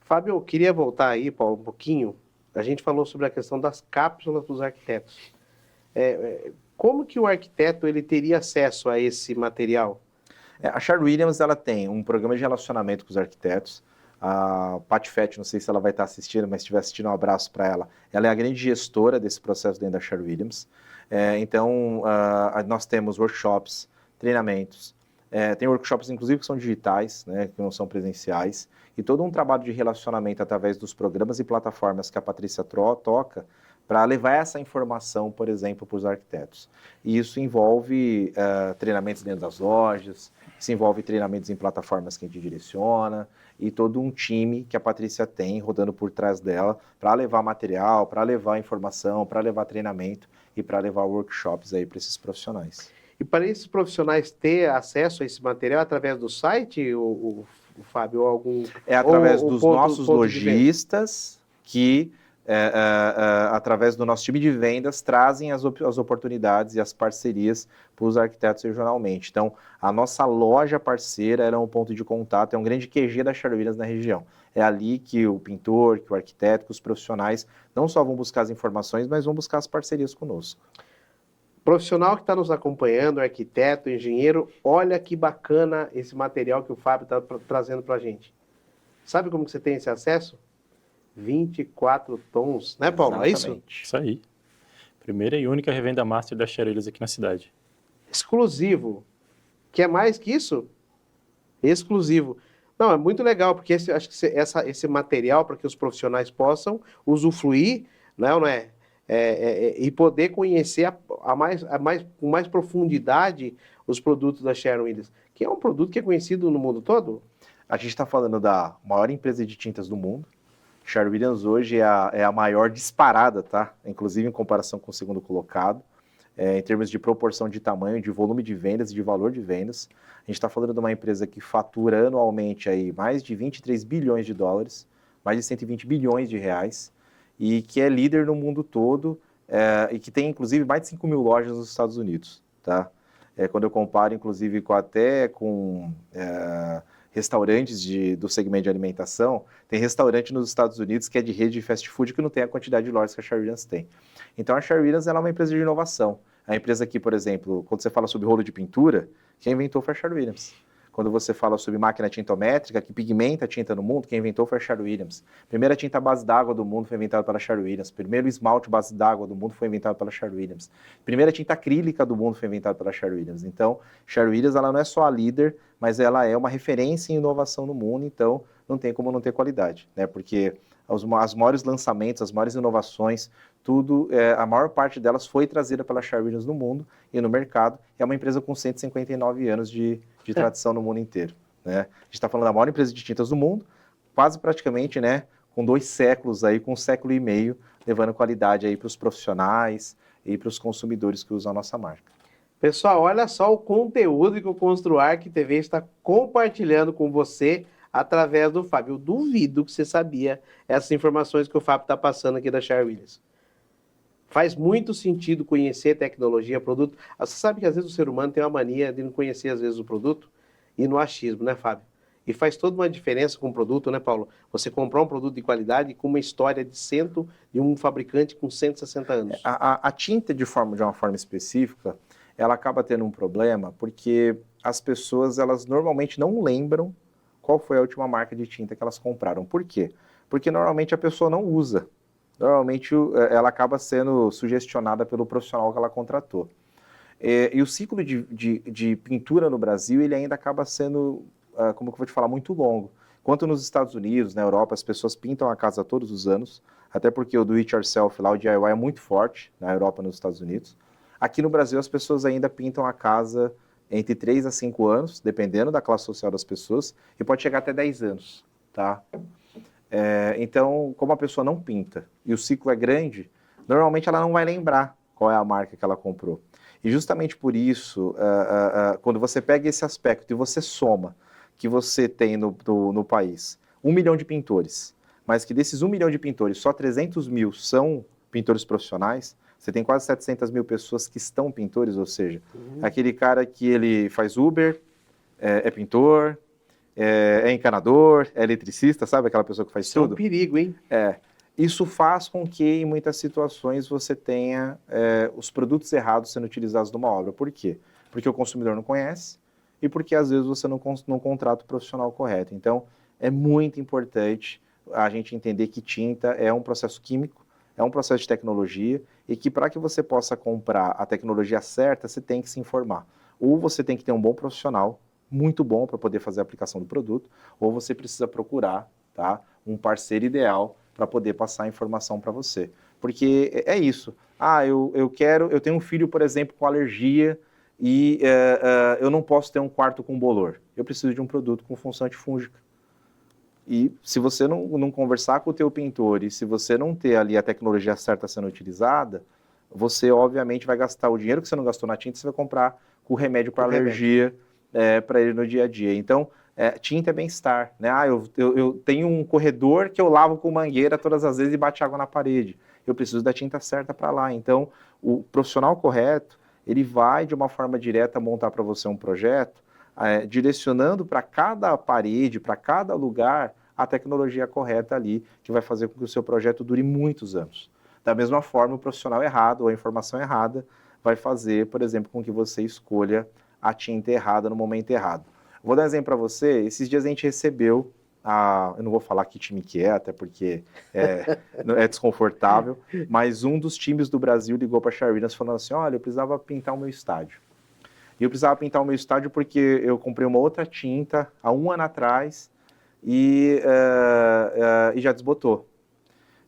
Fábio, eu queria voltar aí, Paulo, um pouquinho. A gente falou sobre a questão das cápsulas dos arquitetos. Como que o arquiteto ele teria acesso a esse material? A Sherwin Williams ela tem um programa de relacionamento com os arquitetos. A Paty Fett, não sei se ela vai estar assistindo, mas se estiver assistindo, um abraço para ela. Ela é a grande gestora desse processo dentro da Sherwin Williams. Então, nós temos workshops, treinamentos. Tem workshops, inclusive, que são digitais, né, que não são presenciais. E todo um trabalho de relacionamento através dos programas e plataformas que a Patrícia toca para levar essa informação, por exemplo, para os arquitetos. E isso envolve treinamentos dentro das lojas, isso envolve treinamentos em plataformas que a gente direciona, e todo um time que a Patrícia tem rodando por trás dela para levar material, para levar informação, para levar treinamento e para levar workshops aí para esses profissionais. E para esses profissionais ter acesso a esse material através do site, o Fábio, ou algum... através dos nossos lojistas que... através do nosso time de vendas, trazem as oportunidades e as parcerias para os arquitetos regionalmente. Então, a nossa loja parceira é um ponto de contato, é um grande QG da Sherwin Williams na região. É ali que o pintor, que o arquiteto, que os profissionais não só vão buscar as informações, mas vão buscar as parcerias conosco. Profissional que está nos acompanhando, arquiteto, engenheiro, olha que bacana esse material que o Fábio está trazendo para a gente. Sabe como que você tem esse acesso? 24 tons, né, Paulo? Exatamente. É isso? Isso aí. Primeira e única revenda master da Sherwin Williams aqui na cidade. Exclusivo. Quer mais que isso? Exclusivo. Não, é muito legal, porque acho que esse material, para que os profissionais possam usufruir, não é? E poder conhecer com mais profundidade os produtos da Sherwin Williams, que é um produto que é conhecido no mundo todo. A gente está falando da maior empresa de tintas do mundo. Sherwin Williams hoje é a maior disparada, tá? Inclusive em comparação com o segundo colocado, em termos de proporção de tamanho, de volume de vendas e de valor de vendas. A gente está falando de uma empresa que fatura anualmente aí mais de 23 bilhões de dólares, mais de 120 bilhões de reais, e que é líder no mundo todo, e que tem inclusive mais de 5 mil lojas nos Estados Unidos, tá? Quando eu comparo inclusive com restaurantes do segmento de alimentação, tem restaurante nos Estados Unidos que é de rede de fast food que não tem a quantidade de lojas que a Sherwin Williams tem. Então a Sherwin Williams ela é uma empresa de inovação. A empresa que, por exemplo, quando você fala sobre rolo de pintura, quem inventou foi a Sherwin Williams. Quando você fala sobre máquina tintométrica, que pigmenta a tinta no mundo, quem inventou foi a Sherwin Williams. Primeira tinta base d'água do mundo foi inventada pela Sherwin Williams. Primeiro esmalte base d'água do mundo foi inventado pela Sherwin Williams. Primeira tinta acrílica do mundo foi inventada pela Sherwin Williams. Então, Sherwin Williams ela não é só a líder, mas ela é uma referência em inovação no mundo, então não tem como não ter qualidade, né? Porque os maiores lançamentos, as maiores inovações, a maior parte delas foi trazida pela Sherwin Williams no mundo e no mercado. É uma empresa com 159 anos de tradição no mundo inteiro, né? A gente está falando da maior empresa de tintas do mundo, quase praticamente, né, com 2 séculos aí, com 1,5 século, levando qualidade aí para os profissionais e para os consumidores que usam a nossa marca. Pessoal, olha só o conteúdo que o Construarc TV está compartilhando com você através do Fábio. Eu duvido que você sabia essas informações que o Fábio está passando aqui da Sherwin Williams. Faz muito sentido conhecer tecnologia, produto. Você sabe que às vezes o ser humano tem uma mania de não conhecer às vezes o produto e no achismo, né, Fábio? E faz toda uma diferença com o produto, né, Paulo? Você comprar um produto de qualidade com uma história de um fabricante com 160 anos. A tinta, de uma forma específica, ela acaba tendo um problema porque as pessoas, elas normalmente não lembram qual foi a última marca de tinta que elas compraram. Por quê? Porque normalmente a pessoa não usa. Normalmente ela acaba sendo sugestionada pelo profissional que ela contratou. E o ciclo de pintura no Brasil, ele ainda acaba sendo, como que eu vou te falar, muito longo. Enquanto nos Estados Unidos, na Europa, as pessoas pintam a casa todos os anos, até porque o do-it-yourself lá, o DIY é muito forte na Europa e nos Estados Unidos. Aqui no Brasil, as pessoas ainda pintam a casa entre 3 a 5 anos, dependendo da classe social das pessoas, e pode chegar até 10 anos, tá? Então, como a pessoa não pinta e o ciclo é grande, normalmente ela não vai lembrar qual é a marca que ela comprou. E justamente por isso, quando você pega esse aspecto e você soma que você tem no país 1 milhão de pintores, mas que desses 1 milhão de pintores, só 300 mil são pintores profissionais, você tem quase 700 mil pessoas que estão pintores, ou seja, aquele cara que ele faz Uber, é pintor, é encanador, é eletricista, sabe? Aquela pessoa que faz tudo. É um perigo, hein? Isso faz com que, em muitas situações, você tenha os produtos errados sendo utilizados numa obra. Por quê? Porque o consumidor não conhece e porque, às vezes, você não contrata o profissional correto. Então, é muito importante a gente entender que tinta é um processo químico, é um processo de tecnologia e que, para que você possa comprar a tecnologia certa, você tem que se informar. Ou você tem que ter um bom profissional, muito bom para poder fazer a aplicação do produto, ou você precisa procurar, tá, um parceiro ideal para poder passar a informação para você. Porque é isso. Eu tenho um filho, por exemplo, com alergia e eu não posso ter um quarto com bolor. Eu preciso de um produto com função antifúngica. E se você não conversar com o teu pintor e se você não ter ali a tecnologia certa sendo utilizada, você obviamente vai gastar o dinheiro que você não gastou na tinta, você vai comprar com remédio para alergia para ele no dia a dia. Então, tinta é bem-estar, né? Eu tenho um corredor que eu lavo com mangueira todas as vezes e bate água na parede. Eu preciso da tinta certa para lá. Então, o profissional correto, ele vai de uma forma direta montar para você um projeto, direcionando para cada parede, para cada lugar, a tecnologia correta ali, que vai fazer com que o seu projeto dure muitos anos. Da mesma forma, o profissional errado ou a informação errada vai fazer, por exemplo, com que você escolha a tinta errada no momento errado. Vou dar um exemplo para você. Esses dias a gente recebeu, eu não vou falar que time que é, até porque é desconfortável, mas um dos times do Brasil ligou para a Charinas falando assim, olha, eu precisava pintar o meu estádio. E eu precisava pintar o meu estádio porque eu comprei uma outra tinta há 1 ano atrás e já desbotou.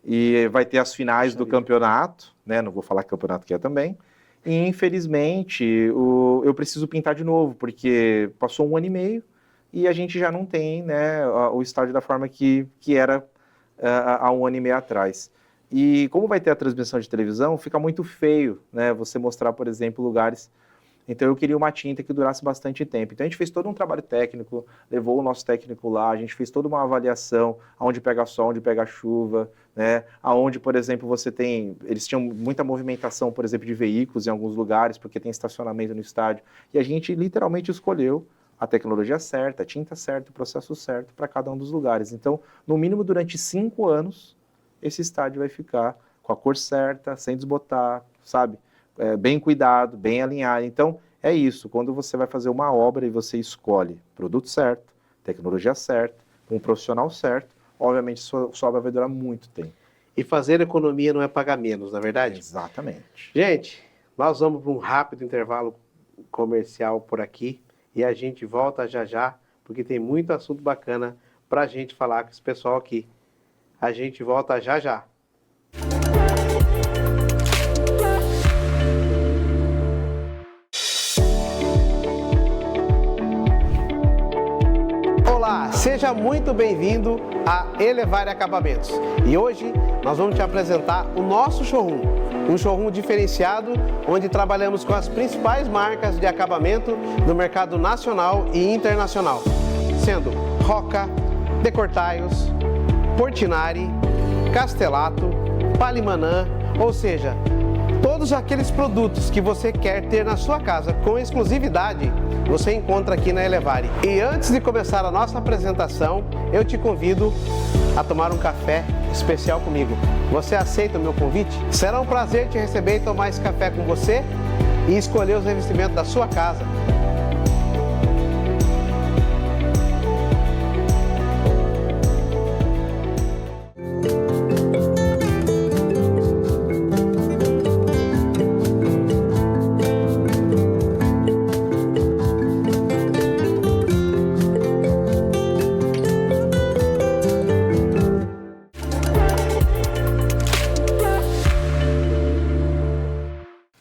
E vai ter as finais do campeonato, né? Não vou falar que campeonato que é também. E, infelizmente, eu preciso pintar de novo, porque passou 1 ano e meio e a gente já não tem, né, o estádio da forma que era há 1 ano e meio atrás. E como vai ter a transmissão de televisão, fica muito feio, né, você mostrar, por exemplo, lugares. Então eu queria uma tinta que durasse bastante tempo. Então a gente fez todo um trabalho técnico, levou o nosso técnico lá, a gente fez toda uma avaliação, aonde pega sol, onde pega chuva, né? Aonde, por exemplo, eles tinham muita movimentação, por exemplo, de veículos em alguns lugares, porque tem estacionamento no estádio. E a gente literalmente escolheu a tecnologia certa, a tinta certa, o processo certo para cada um dos lugares. Então, no mínimo durante 5 anos, esse estádio vai ficar com a cor certa, sem desbotar, sabe? Bem cuidado, bem alinhado. Então, é isso. Quando você vai fazer uma obra e você escolhe produto certo, tecnologia certa, um profissional certo, obviamente sua obra vai durar muito tempo. E fazer economia não é pagar menos, não é verdade? Exatamente. Gente, nós vamos para um rápido intervalo comercial por aqui e a gente volta já já, porque tem muito assunto bacana para a gente falar com esse pessoal aqui. A gente volta já já. Olá, seja muito bem-vindo a Elevar Acabamentos. E hoje nós vamos te apresentar o nosso showroom, um showroom diferenciado onde trabalhamos com as principais marcas de acabamento do mercado nacional e internacional, sendo Roca, Decortaios, Portinari, Castelato, Palimanã, ou seja, Todos aqueles produtos que você quer ter na sua casa com exclusividade, você encontra aqui na Elevare. E antes de começar a nossa apresentação, eu te convido a tomar um café especial comigo. Você aceita o meu convite? Será um prazer te receber e tomar esse café com você e escolher os revestimentos da sua casa.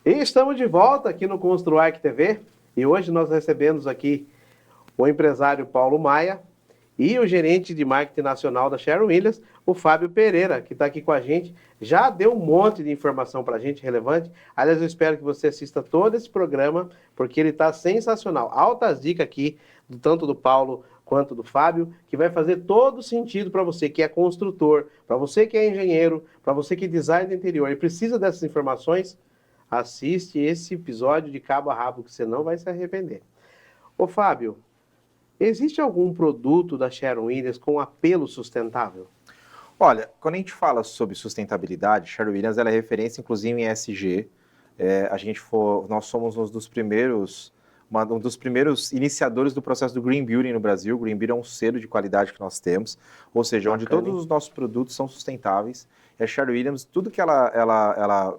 E estamos de volta aqui no Construarc TV e hoje nós recebemos aqui o empresário Paulo Maia e o gerente de marketing nacional da Sherwin-Williams, o Fábio Pereira, que está aqui com a gente. Já deu um monte de informação para a gente relevante. Aliás, eu espero que você assista todo esse programa, porque ele está sensacional. Altas dicas aqui, tanto do Paulo quanto do Fábio, que vai fazer todo sentido para você que é construtor, para você que é engenheiro, para você que é design de interior e precisa dessas informações. Assiste esse episódio de cabo a rabo que você não vai se arrepender. Ô Fábio, existe algum produto da Sherwin-Williams com apelo sustentável? Olha, quando a gente fala sobre sustentabilidade, Sherwin-Williams ela é referência inclusive em ESG. Nós somos um dos primeiros iniciadores do processo do Green Building no Brasil. O Green Building é um selo de qualidade que nós temos, ou seja, onde todos os nossos produtos são sustentáveis. E a Sherwin-Williams, tudo que ela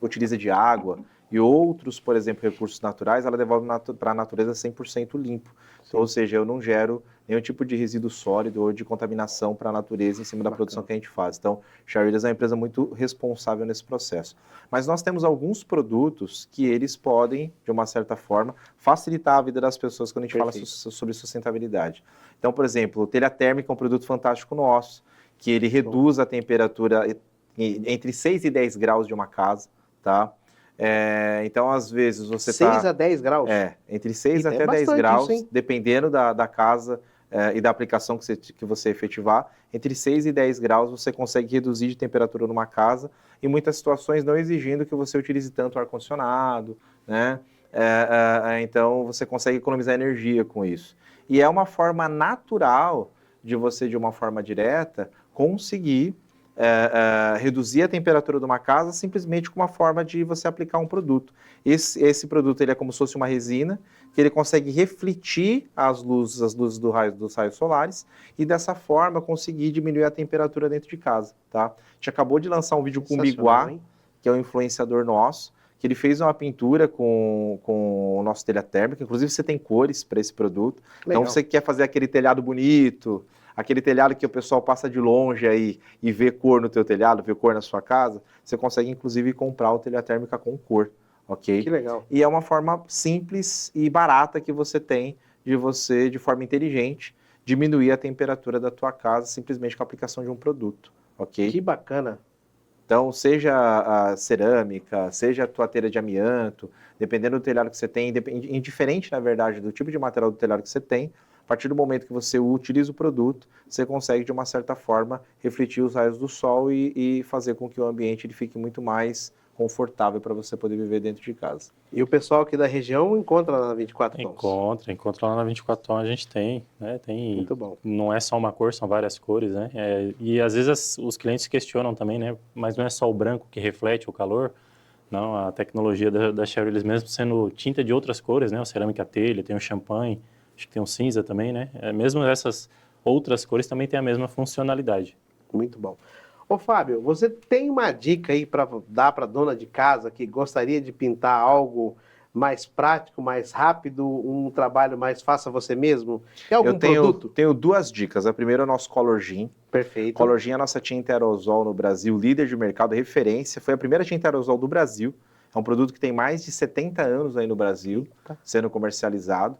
utiliza de água e outros, por exemplo, recursos naturais, ela devolve para a natureza 100% limpo. Então, ou seja, eu não gero nenhum tipo de resíduo sólido ou de contaminação para a natureza em cima da produção que a gente faz. Então, Sherwin-Williams é uma empresa muito responsável nesse processo. Mas nós temos alguns produtos que eles podem, de uma certa forma, facilitar a vida das pessoas quando a gente fala sobre sustentabilidade. Então, por exemplo, o telha térmica é um produto fantástico nosso, que ele reduz a temperatura entre 6 e 10 graus de uma casa. Tá? Então, às vezes, você 6 a 10 graus? Entre 6 até 10 graus, isso, dependendo da casa e da aplicação que você efetivar. Entre 6 e 10 graus, você consegue reduzir de temperatura numa casa, em muitas situações não exigindo que você utilize tanto ar-condicionado, né? Então, você consegue economizar energia com isso. E é uma forma natural de você, de uma forma direta, conseguir reduzir a temperatura de uma casa simplesmente com uma forma de você aplicar um produto. Esse produto ele é como se fosse uma resina, que ele consegue refletir as luzes dos raios solares e dessa forma conseguir diminuir a temperatura dentro de casa. Tá? A gente acabou de lançar um vídeo com o Biguá, que é um influenciador nosso, que ele fez uma pintura com o nosso telha térmica. Inclusive você tem cores para esse produto. Legal. Então você quer fazer aquele telhado bonito, aquele telhado que o pessoal passa de longe aí e vê cor no teu telhado, vê cor na sua casa, você consegue inclusive comprar o telha térmica com cor, ok? Que legal. E é uma forma simples e barata que você tem de você, de forma inteligente, diminuir a temperatura da tua casa simplesmente com a aplicação de um produto, ok? Que bacana. Então, seja a cerâmica, seja a tua telha de amianto, dependendo do telhado que você tem, indiferente, na verdade, do tipo de material do telhado que você tem, a partir do momento que você utiliza o produto, você consegue, de uma certa forma, refletir os raios do sol e fazer com que o ambiente ele fique muito mais confortável para você poder viver dentro de casa. E o pessoal aqui da região encontra lá na 24 tons? Encontra lá na 24 tons, a gente tem, né? Muito bom. Não é só uma cor, são várias cores, né? E às vezes os clientes questionam também, né? Mas não é só o branco que reflete o calor, não, a tecnologia da Sherwin-Williams mesmo sendo tinta de outras cores, né? O cerâmica telha, tem o champanhe, acho que tem o cinza também, né? Mesmo essas outras cores também têm a mesma funcionalidade. Muito bom. Ô Fábio, você tem uma dica aí para dar para dona de casa que gostaria de pintar algo mais prático, mais rápido, um trabalho mais faça você mesmo? Tem algum produto? Tenho duas dicas. A primeira é o nosso Color Gin. Perfeito. Color Gin é a nossa tinta aerosol no Brasil, líder de mercado, referência. Foi a primeira tinta aerosol do Brasil. É um produto que tem mais de 70 anos aí no Brasil, sendo comercializado.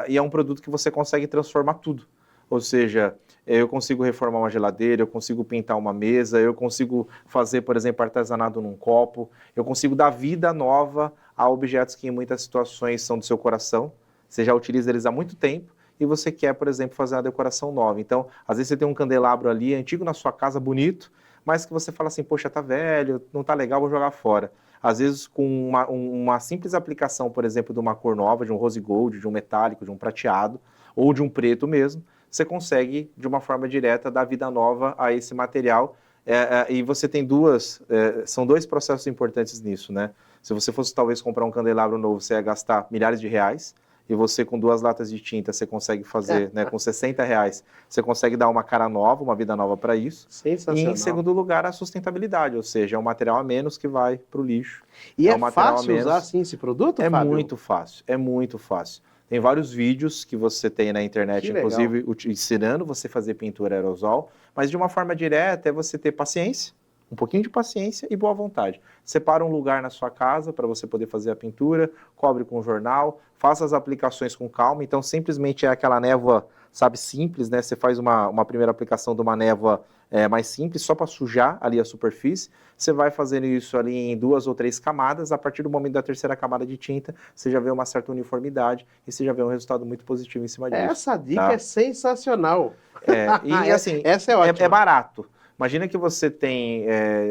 E é um produto que você consegue transformar tudo. Ou seja, eu consigo reformar uma geladeira, eu consigo pintar uma mesa, eu consigo fazer, por exemplo, artesanato num copo, eu consigo dar vida nova a objetos que em muitas situações são do seu coração, você já utiliza eles há muito tempo e você quer, por exemplo, fazer uma decoração nova. Então, às vezes você tem um candelabro ali, antigo na sua casa, bonito, mas que você fala assim, poxa, tá velho, não tá legal, vou jogar fora. Às vezes, com uma simples aplicação, por exemplo, de uma cor nova, de um rose gold, de um metálico, de um prateado, ou de um preto mesmo, você consegue, de uma forma direta, dar vida nova a esse material. E você tem são dois processos importantes nisso, né? Se você fosse talvez comprar um candelabro novo, você ia gastar milhares de reais, e você com 2 latas de tinta, você consegue fazer, né, com R$60, você consegue dar uma cara nova, uma vida nova para isso. Sensacional. E em segundo lugar, a sustentabilidade, ou seja, é um material a menos que vai para o lixo. E é um material fácil usar assim esse produto, É Fábio? muito fácil, é muito fácil. Tem vários vídeos que você tem na internet, Que legal. inclusive ensinando você a fazer pintura aerosol, mas de uma forma direta é você ter paciência, um pouquinho de paciência e boa vontade. Separa um lugar na sua casa para você poder fazer a pintura, cobre com jornal, faça as aplicações com calma. Então, simplesmente é aquela névoa, sabe, simples, né? Você faz uma primeira aplicação de uma névoa mais simples, só para sujar ali a superfície. Você vai fazendo isso ali em 2 ou 3 camadas. A partir do momento da terceira camada de tinta, você já vê uma certa uniformidade e você já vê um resultado muito positivo em cima disso. Essa dica tá? é sensacional. E assim, essa é ótima. É barato. Imagina que você tem,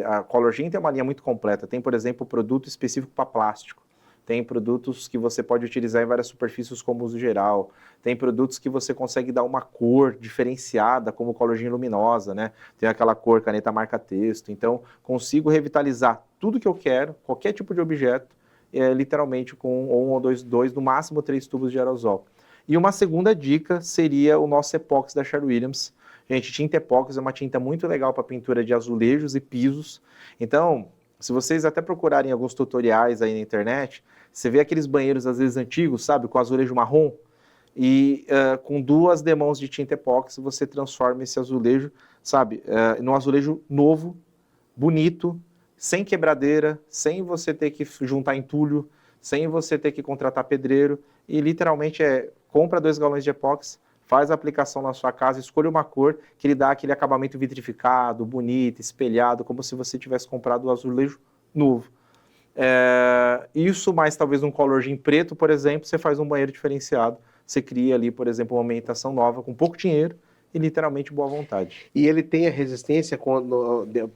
a Color Gin tem uma linha muito completa, tem, por exemplo, produto específico para plástico, tem produtos que você pode utilizar em várias superfícies como uso geral, tem produtos que você consegue dar uma cor diferenciada, como Color Gin luminosa, né? Tem aquela cor caneta marca texto, então consigo revitalizar tudo que eu quero, qualquer tipo de objeto, literalmente com 1 ou 2, no máximo 3 tubos de aerosol. E uma segunda dica seria o nosso epóxi da Sherwin-Williams. Gente, tinta epóxi é uma tinta muito legal para pintura de azulejos e pisos. Então, se vocês até procurarem alguns tutoriais aí na internet, você vê aqueles banheiros às vezes antigos, sabe, com azulejo marrom, e com 2 demãos de tinta epóxi você transforma esse azulejo, sabe, num azulejo novo, bonito, sem quebradeira, sem você ter que juntar entulho, sem você ter que contratar pedreiro, e literalmente compra 2 galões de epóxi, faz a aplicação na sua casa, escolha uma cor que lhe dá aquele acabamento vitrificado, bonito, espelhado, como se você tivesse comprado um azulejo novo. Isso mais talvez um Color Gin preto, por exemplo, você faz um banheiro diferenciado, você cria ali, por exemplo, uma ambientação nova com pouco dinheiro e literalmente boa vontade. E ele tem a resistência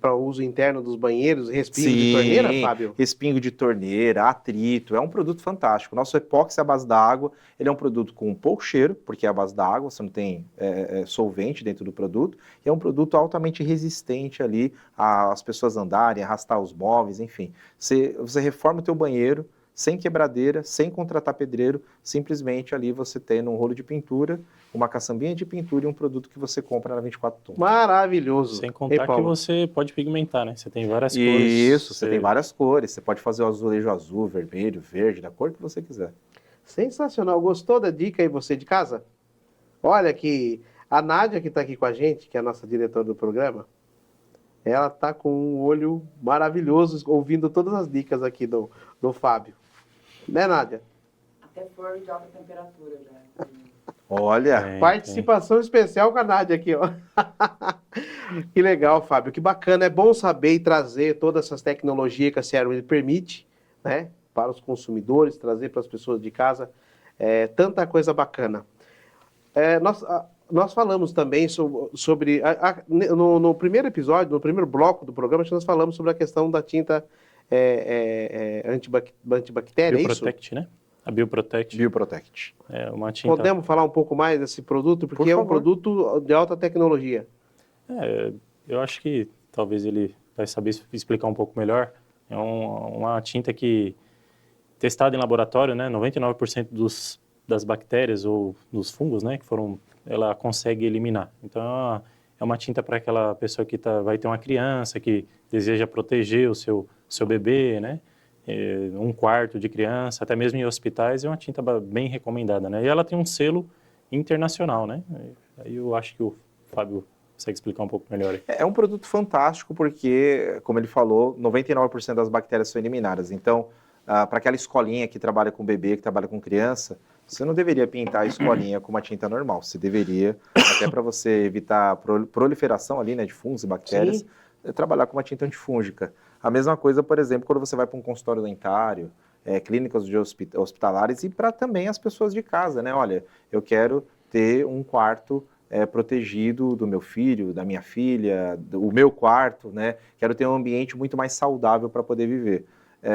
para o uso interno dos banheiros, respingo de torneira, Fábio? Respingo de torneira, atrito, é um produto fantástico. Nosso epóxi à base da água, ele é um produto com pouco cheiro, porque é à base da água, você não tem solvente dentro do produto, e é um produto altamente resistente ali às pessoas andarem, arrastar os móveis, enfim. Você reforma o teu banheiro, sem quebradeira, sem contratar pedreiro, simplesmente ali você tem um rolo de pintura, uma caçambinha de pintura e um produto que você compra na 24 tons. Maravilhoso. Sem contar que você pode pigmentar, né? Você tem várias cores. Isso, você tem várias cores. Você pode fazer o azulejo azul, vermelho, verde, da cor que você quiser. Sensacional. Gostou da dica aí, você de casa? Olha que a Nádia, que está aqui com a gente, que é a nossa diretora do programa, ela está com um olho maravilhoso, ouvindo todas as dicas aqui do Fábio. Né, Nádia? Até forno de alta temperatura já. Olha, participação especial com a Nádia aqui, ó. Que legal, Fábio, que bacana. É bom saber e trazer todas essas tecnologias que a Sherwin permite, né, para os consumidores, trazer para as pessoas de casa, tanta coisa bacana. Nós falamos também sobre no primeiro episódio, no primeiro bloco do programa, nós falamos sobre a questão da tinta antibactéria, Bioprotect, né? A Bioprotect. Bioprotect. É uma tinta... Podemos falar um pouco mais desse produto? Porque é um produto de alta tecnologia. Eu acho que talvez ele vai saber explicar um pouco melhor. É uma tinta que, testada em laboratório, né, 99% das bactérias ou dos fungos, né, ela consegue eliminar. Então, é uma tinta para aquela pessoa que vai ter uma criança, que deseja proteger o seu bebê, né, 1/4 de criança, até mesmo em hospitais, é uma tinta bem recomendada, né, e ela tem um selo internacional, né, aí eu acho que o Fábio consegue explicar um pouco melhor aí. É um produto fantástico porque, como ele falou, 99% das bactérias são eliminadas. Então, para aquela escolinha que trabalha com bebê, que trabalha com criança, você não deveria pintar a escolinha com uma tinta normal. Você deveria, até para você evitar proliferação ali, né, de fungos e bactérias, trabalhar com uma tinta antifúngica. A mesma coisa, por exemplo, quando você vai para um consultório dentário, clínicas hospitalares e para também as pessoas de casa, né? Olha, eu quero ter um quarto protegido do meu filho, da minha filha, o meu quarto, né? Quero ter um ambiente muito mais saudável para poder viver.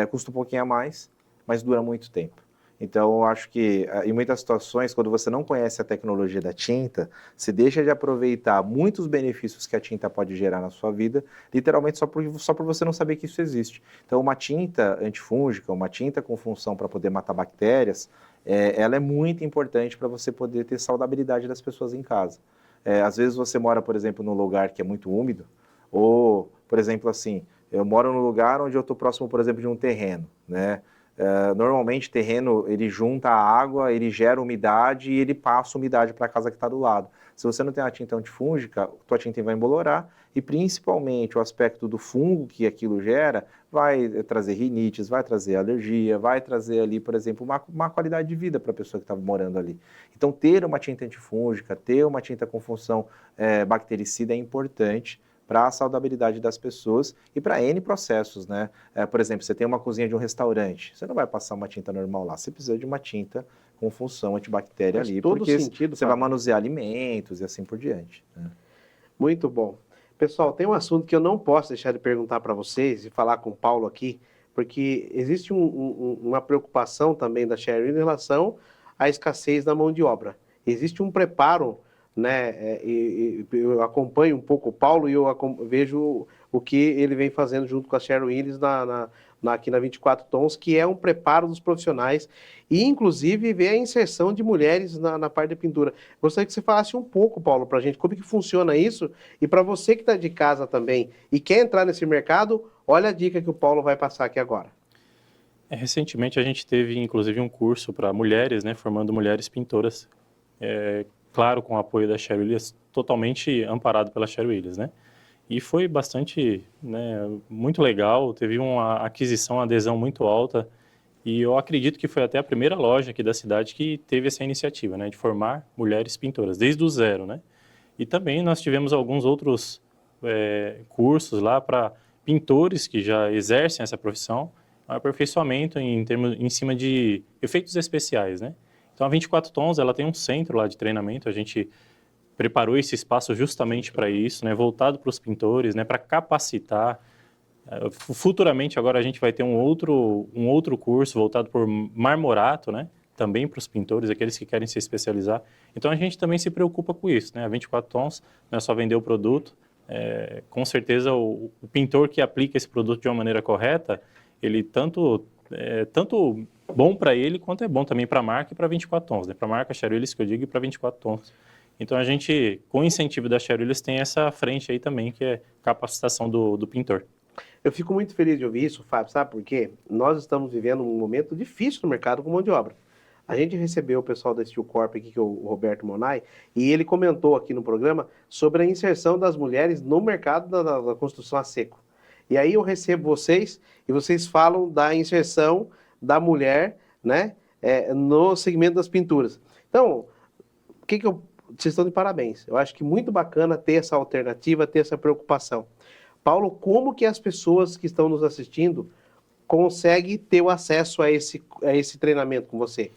Custa um pouquinho a mais, mas dura muito tempo. Então, eu acho que em muitas situações, quando você não conhece a tecnologia da tinta, você deixa de aproveitar muitos benefícios que a tinta pode gerar na sua vida, literalmente só por você não saber que isso existe. Então, uma tinta antifúngica, uma tinta com função para poder matar bactérias, ela é muito importante para você poder ter saudabilidade das pessoas em casa. Às vezes você mora, por exemplo, num lugar que é muito úmido, ou, por exemplo, assim, eu moro num lugar onde eu estou próximo, por exemplo, de um terreno, né? Normalmente, terreno, ele junta a água, ele gera umidade e ele passa umidade para a casa que está do lado. Se você não tem a tinta antifúngica, tua tinta vai embolorar e, principalmente, o aspecto do fungo que aquilo gera vai trazer rinites, vai trazer alergia, vai trazer ali, por exemplo, uma qualidade de vida para a pessoa que está morando ali. Então, ter uma tinta antifúngica, ter uma tinta com função bactericida é importante para a saudabilidade das pessoas e para N processos, né? Por exemplo, você tem uma cozinha de um restaurante, você não vai passar uma tinta normal lá, você precisa de uma tinta com função antibactéria ali, porque você vai manusear alimentos e assim por diante, né? Muito bom. Pessoal, tem um assunto que eu não posso deixar de perguntar para vocês e falar com o Paulo aqui, porque existe uma preocupação também da Sherwin em relação à escassez da mão de obra. Existe um preparo, né? Eu acompanho um pouco o Paulo e eu vejo o que ele vem fazendo junto com a Sherwin Williams aqui na 24 Tons, que é um preparo dos profissionais e, inclusive, ver a inserção de mulheres na parte de pintura. Gostaria que você falasse um pouco, Paulo, para a gente, como que funciona isso e para você que está de casa também e quer entrar nesse mercado, olha a dica que o Paulo vai passar aqui agora. Recentemente a gente teve, inclusive, um curso para mulheres, né, formando mulheres pintoras, claro, com o apoio da Sherwin Williams, totalmente amparado pela Sherwin Williams, né? E foi bastante, né, muito legal, teve uma aquisição, uma adesão muito alta, e eu acredito que foi até a primeira loja aqui da cidade que teve essa iniciativa, né, de formar mulheres pintoras, desde o zero, né? E também nós tivemos alguns outros cursos lá para pintores que já exercem essa profissão, um aperfeiçoamento em cima de efeitos especiais, né? Então a 24 Tons, ela tem um centro lá de treinamento, a gente preparou esse espaço justamente para isso, né, voltado para os pintores, né, para capacitar. Futuramente agora a gente vai ter um outro curso voltado por marmorato, né, também para os pintores, aqueles que querem se especializar. Então a gente também se preocupa com isso, né, a 24 Tons não é só vender o produto, com certeza o pintor que aplica esse produto de uma maneira correta, ele tanto bom para ele quanto é bom também para a marca e para 24 Tons, né, para a marca Sherwin Williams que eu digo e para 24 Tons. Então, a gente, com o incentivo da Sherwin Williams, tem essa frente aí também, que é capacitação do pintor. Eu fico muito feliz de ouvir isso, Fábio, sabe por quê? Nós estamos vivendo um momento difícil no mercado com mão de obra. A gente recebeu o pessoal da Steel Corp aqui, que é o Roberto Monai, e ele comentou aqui no programa sobre a inserção das mulheres no mercado da construção a seco. E aí eu recebo vocês, e vocês falam da inserção da mulher, né, no segmento das pinturas. Então, vocês estão de parabéns. Eu acho que muito bacana ter essa alternativa, ter essa preocupação. Paulo, como que as pessoas que estão nos assistindo conseguem ter o acesso a esse treinamento com você?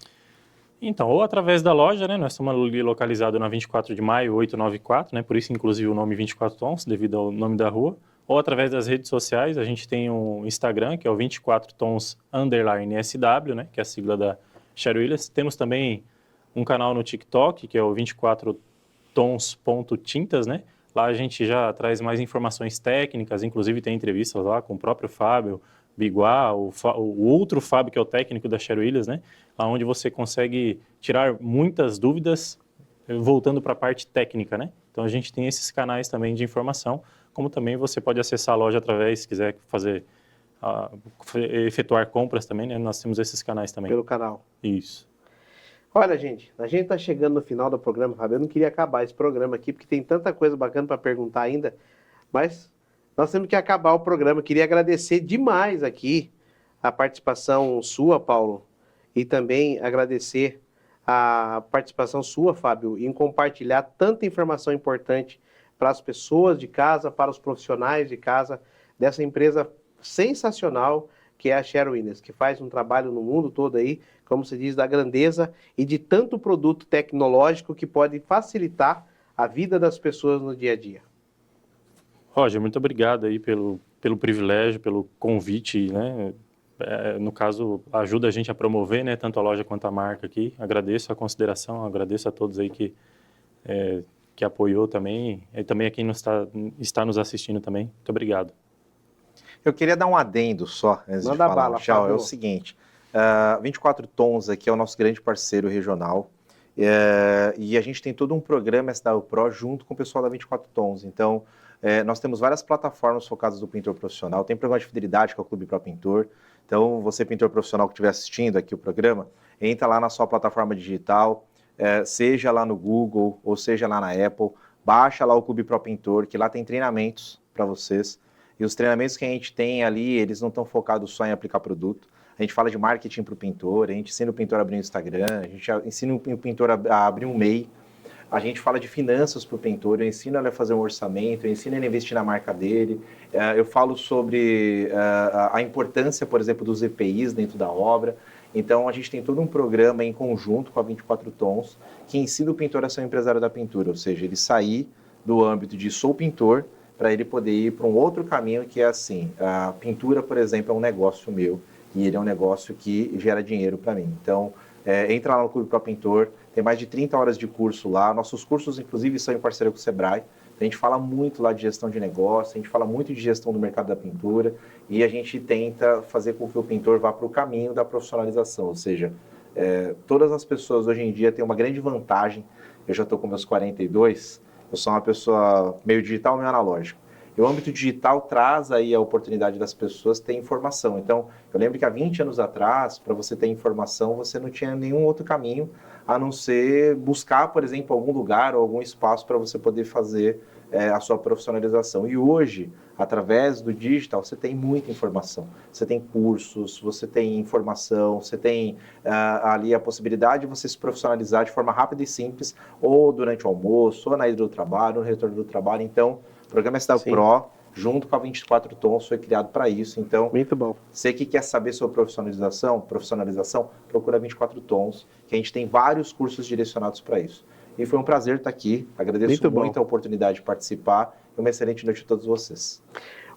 Então, ou através da loja, né? Nós estamos ali localizados na 24 de maio, 894, né? Por isso, inclusive, o nome 24 Tons, devido ao nome da rua. Ou através das redes sociais, a gente tem um Instagram, que é o 24 Tons _SW, né? Que é a sigla da Sherwin Williams. Temos também um canal no TikTok, que é o 24tons.tintas, né? Lá a gente já traz mais informações técnicas, inclusive tem entrevistas lá com o próprio Fábio Biguá, o outro Fábio, que é o técnico da Sherwin Williams, né? Lá onde você consegue tirar muitas dúvidas, voltando para a parte técnica, né? Então a gente tem esses canais também de informação, como também você pode acessar a loja através, se quiser efetuar compras também, né? Nós temos esses canais também. Pelo canal. Isso. Olha, gente, a gente está chegando no final do programa, Fábio. Eu não queria acabar esse programa aqui, porque tem tanta coisa bacana para perguntar ainda, mas nós temos que acabar o programa. Queria agradecer demais aqui a participação sua, Paulo, e também agradecer a participação sua, Fábio, em compartilhar tanta informação importante para as pessoas de casa, para os profissionais de casa, dessa empresa sensacional que é a Sherwin Williams, que faz um trabalho no mundo todo aí, como se diz, da grandeza e de tanto produto tecnológico que pode facilitar a vida das pessoas no dia a dia. Roger, muito obrigado aí pelo privilégio, pelo convite, né? No caso, ajuda a gente a promover, né, tanto a loja quanto a marca aqui. Agradeço a consideração, agradeço a todos aí que apoiou também, e também a quem está nos assistindo também. Muito obrigado. Eu queria dar um adendo só, antes de falar, bala, tchau. É o Fábio. seguinte, 24 Tons aqui é o nosso grande parceiro regional, e a gente tem todo um programa SW Pro junto com o pessoal da 24 Tons. Então, nós temos várias plataformas focadas no pintor profissional, tem programa de fidelidade, que é o Clube Pro Pintor. Então, você, pintor profissional que estiver assistindo aqui o programa, entra lá na sua plataforma digital, seja lá no Google ou seja lá na Apple, baixa lá o Clube Pro Pintor, que lá tem treinamentos para vocês. E os treinamentos que a gente tem ali, eles não estão focados só em aplicar produto. A gente fala de marketing para o pintor, a gente ensina o pintor a abrir um Instagram, a gente ensina o pintor a abrir um MEI, a gente fala de finanças para o pintor, eu ensino ele a fazer um orçamento, eu ensino ele a investir na marca dele, eu falo sobre a importância, por exemplo, dos EPIs dentro da obra. Então, a gente tem todo um programa em conjunto com a 24 Tons que ensina o pintor a ser um empresário da pintura, ou seja, ele sair do âmbito de sou pintor para ele poder ir para um outro caminho que é assim, a pintura, por exemplo, é um negócio meu e ele é um negócio que gera dinheiro para mim. Então, entra lá no Clube Pro Pintor, tem mais de 30 horas de curso lá, nossos cursos, inclusive, são em parceria com o Sebrae. A gente fala muito lá de gestão de negócio, a gente fala muito de gestão do mercado da pintura e a gente tenta fazer com que o pintor vá para o caminho da profissionalização, ou seja, todas as pessoas hoje em dia têm uma grande vantagem. Eu já estou com meus 42, eu sou uma pessoa meio digital, meio analógico. E o âmbito digital traz aí a oportunidade das pessoas ter informação. Então, eu lembro que há 20 anos atrás, para você ter informação, você não tinha nenhum outro caminho a não ser buscar, por exemplo, algum lugar ou algum espaço para você poder fazer a sua profissionalização. E hoje, através do digital, você tem muita informação. Você tem cursos, você tem informação, você tem ali a possibilidade de você se profissionalizar de forma rápida e simples, ou durante o almoço, ou na ida do trabalho, ou no retorno do trabalho. Então, o programa SW Pro, junto com a 24 Tons, foi criado para isso. Então, muito bom. Você que quer saber sobre profissionalização, procura 24 Tons, que a gente tem vários cursos direcionados para isso. E foi um prazer estar aqui. Agradeço muito a oportunidade de participar. E uma excelente noite a todos vocês.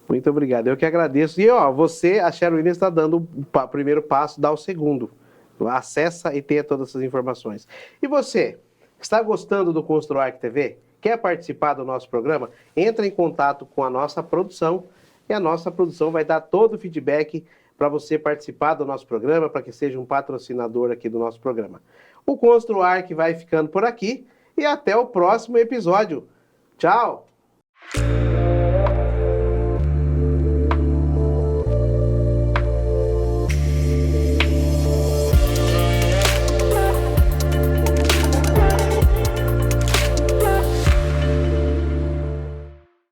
Muito obrigado. Eu que agradeço. E, você, a Sher Williams, está dando o primeiro passo, dá o segundo. Acessa e tenha todas essas informações. E você, está gostando do ConstruArch TV? Quer participar do nosso programa? Entra em contato com a nossa produção e a nossa produção vai dar todo o feedback para você participar do nosso programa, para que seja um patrocinador aqui do nosso programa. O ConstruArch vai ficando por aqui e até o próximo episódio. Tchau!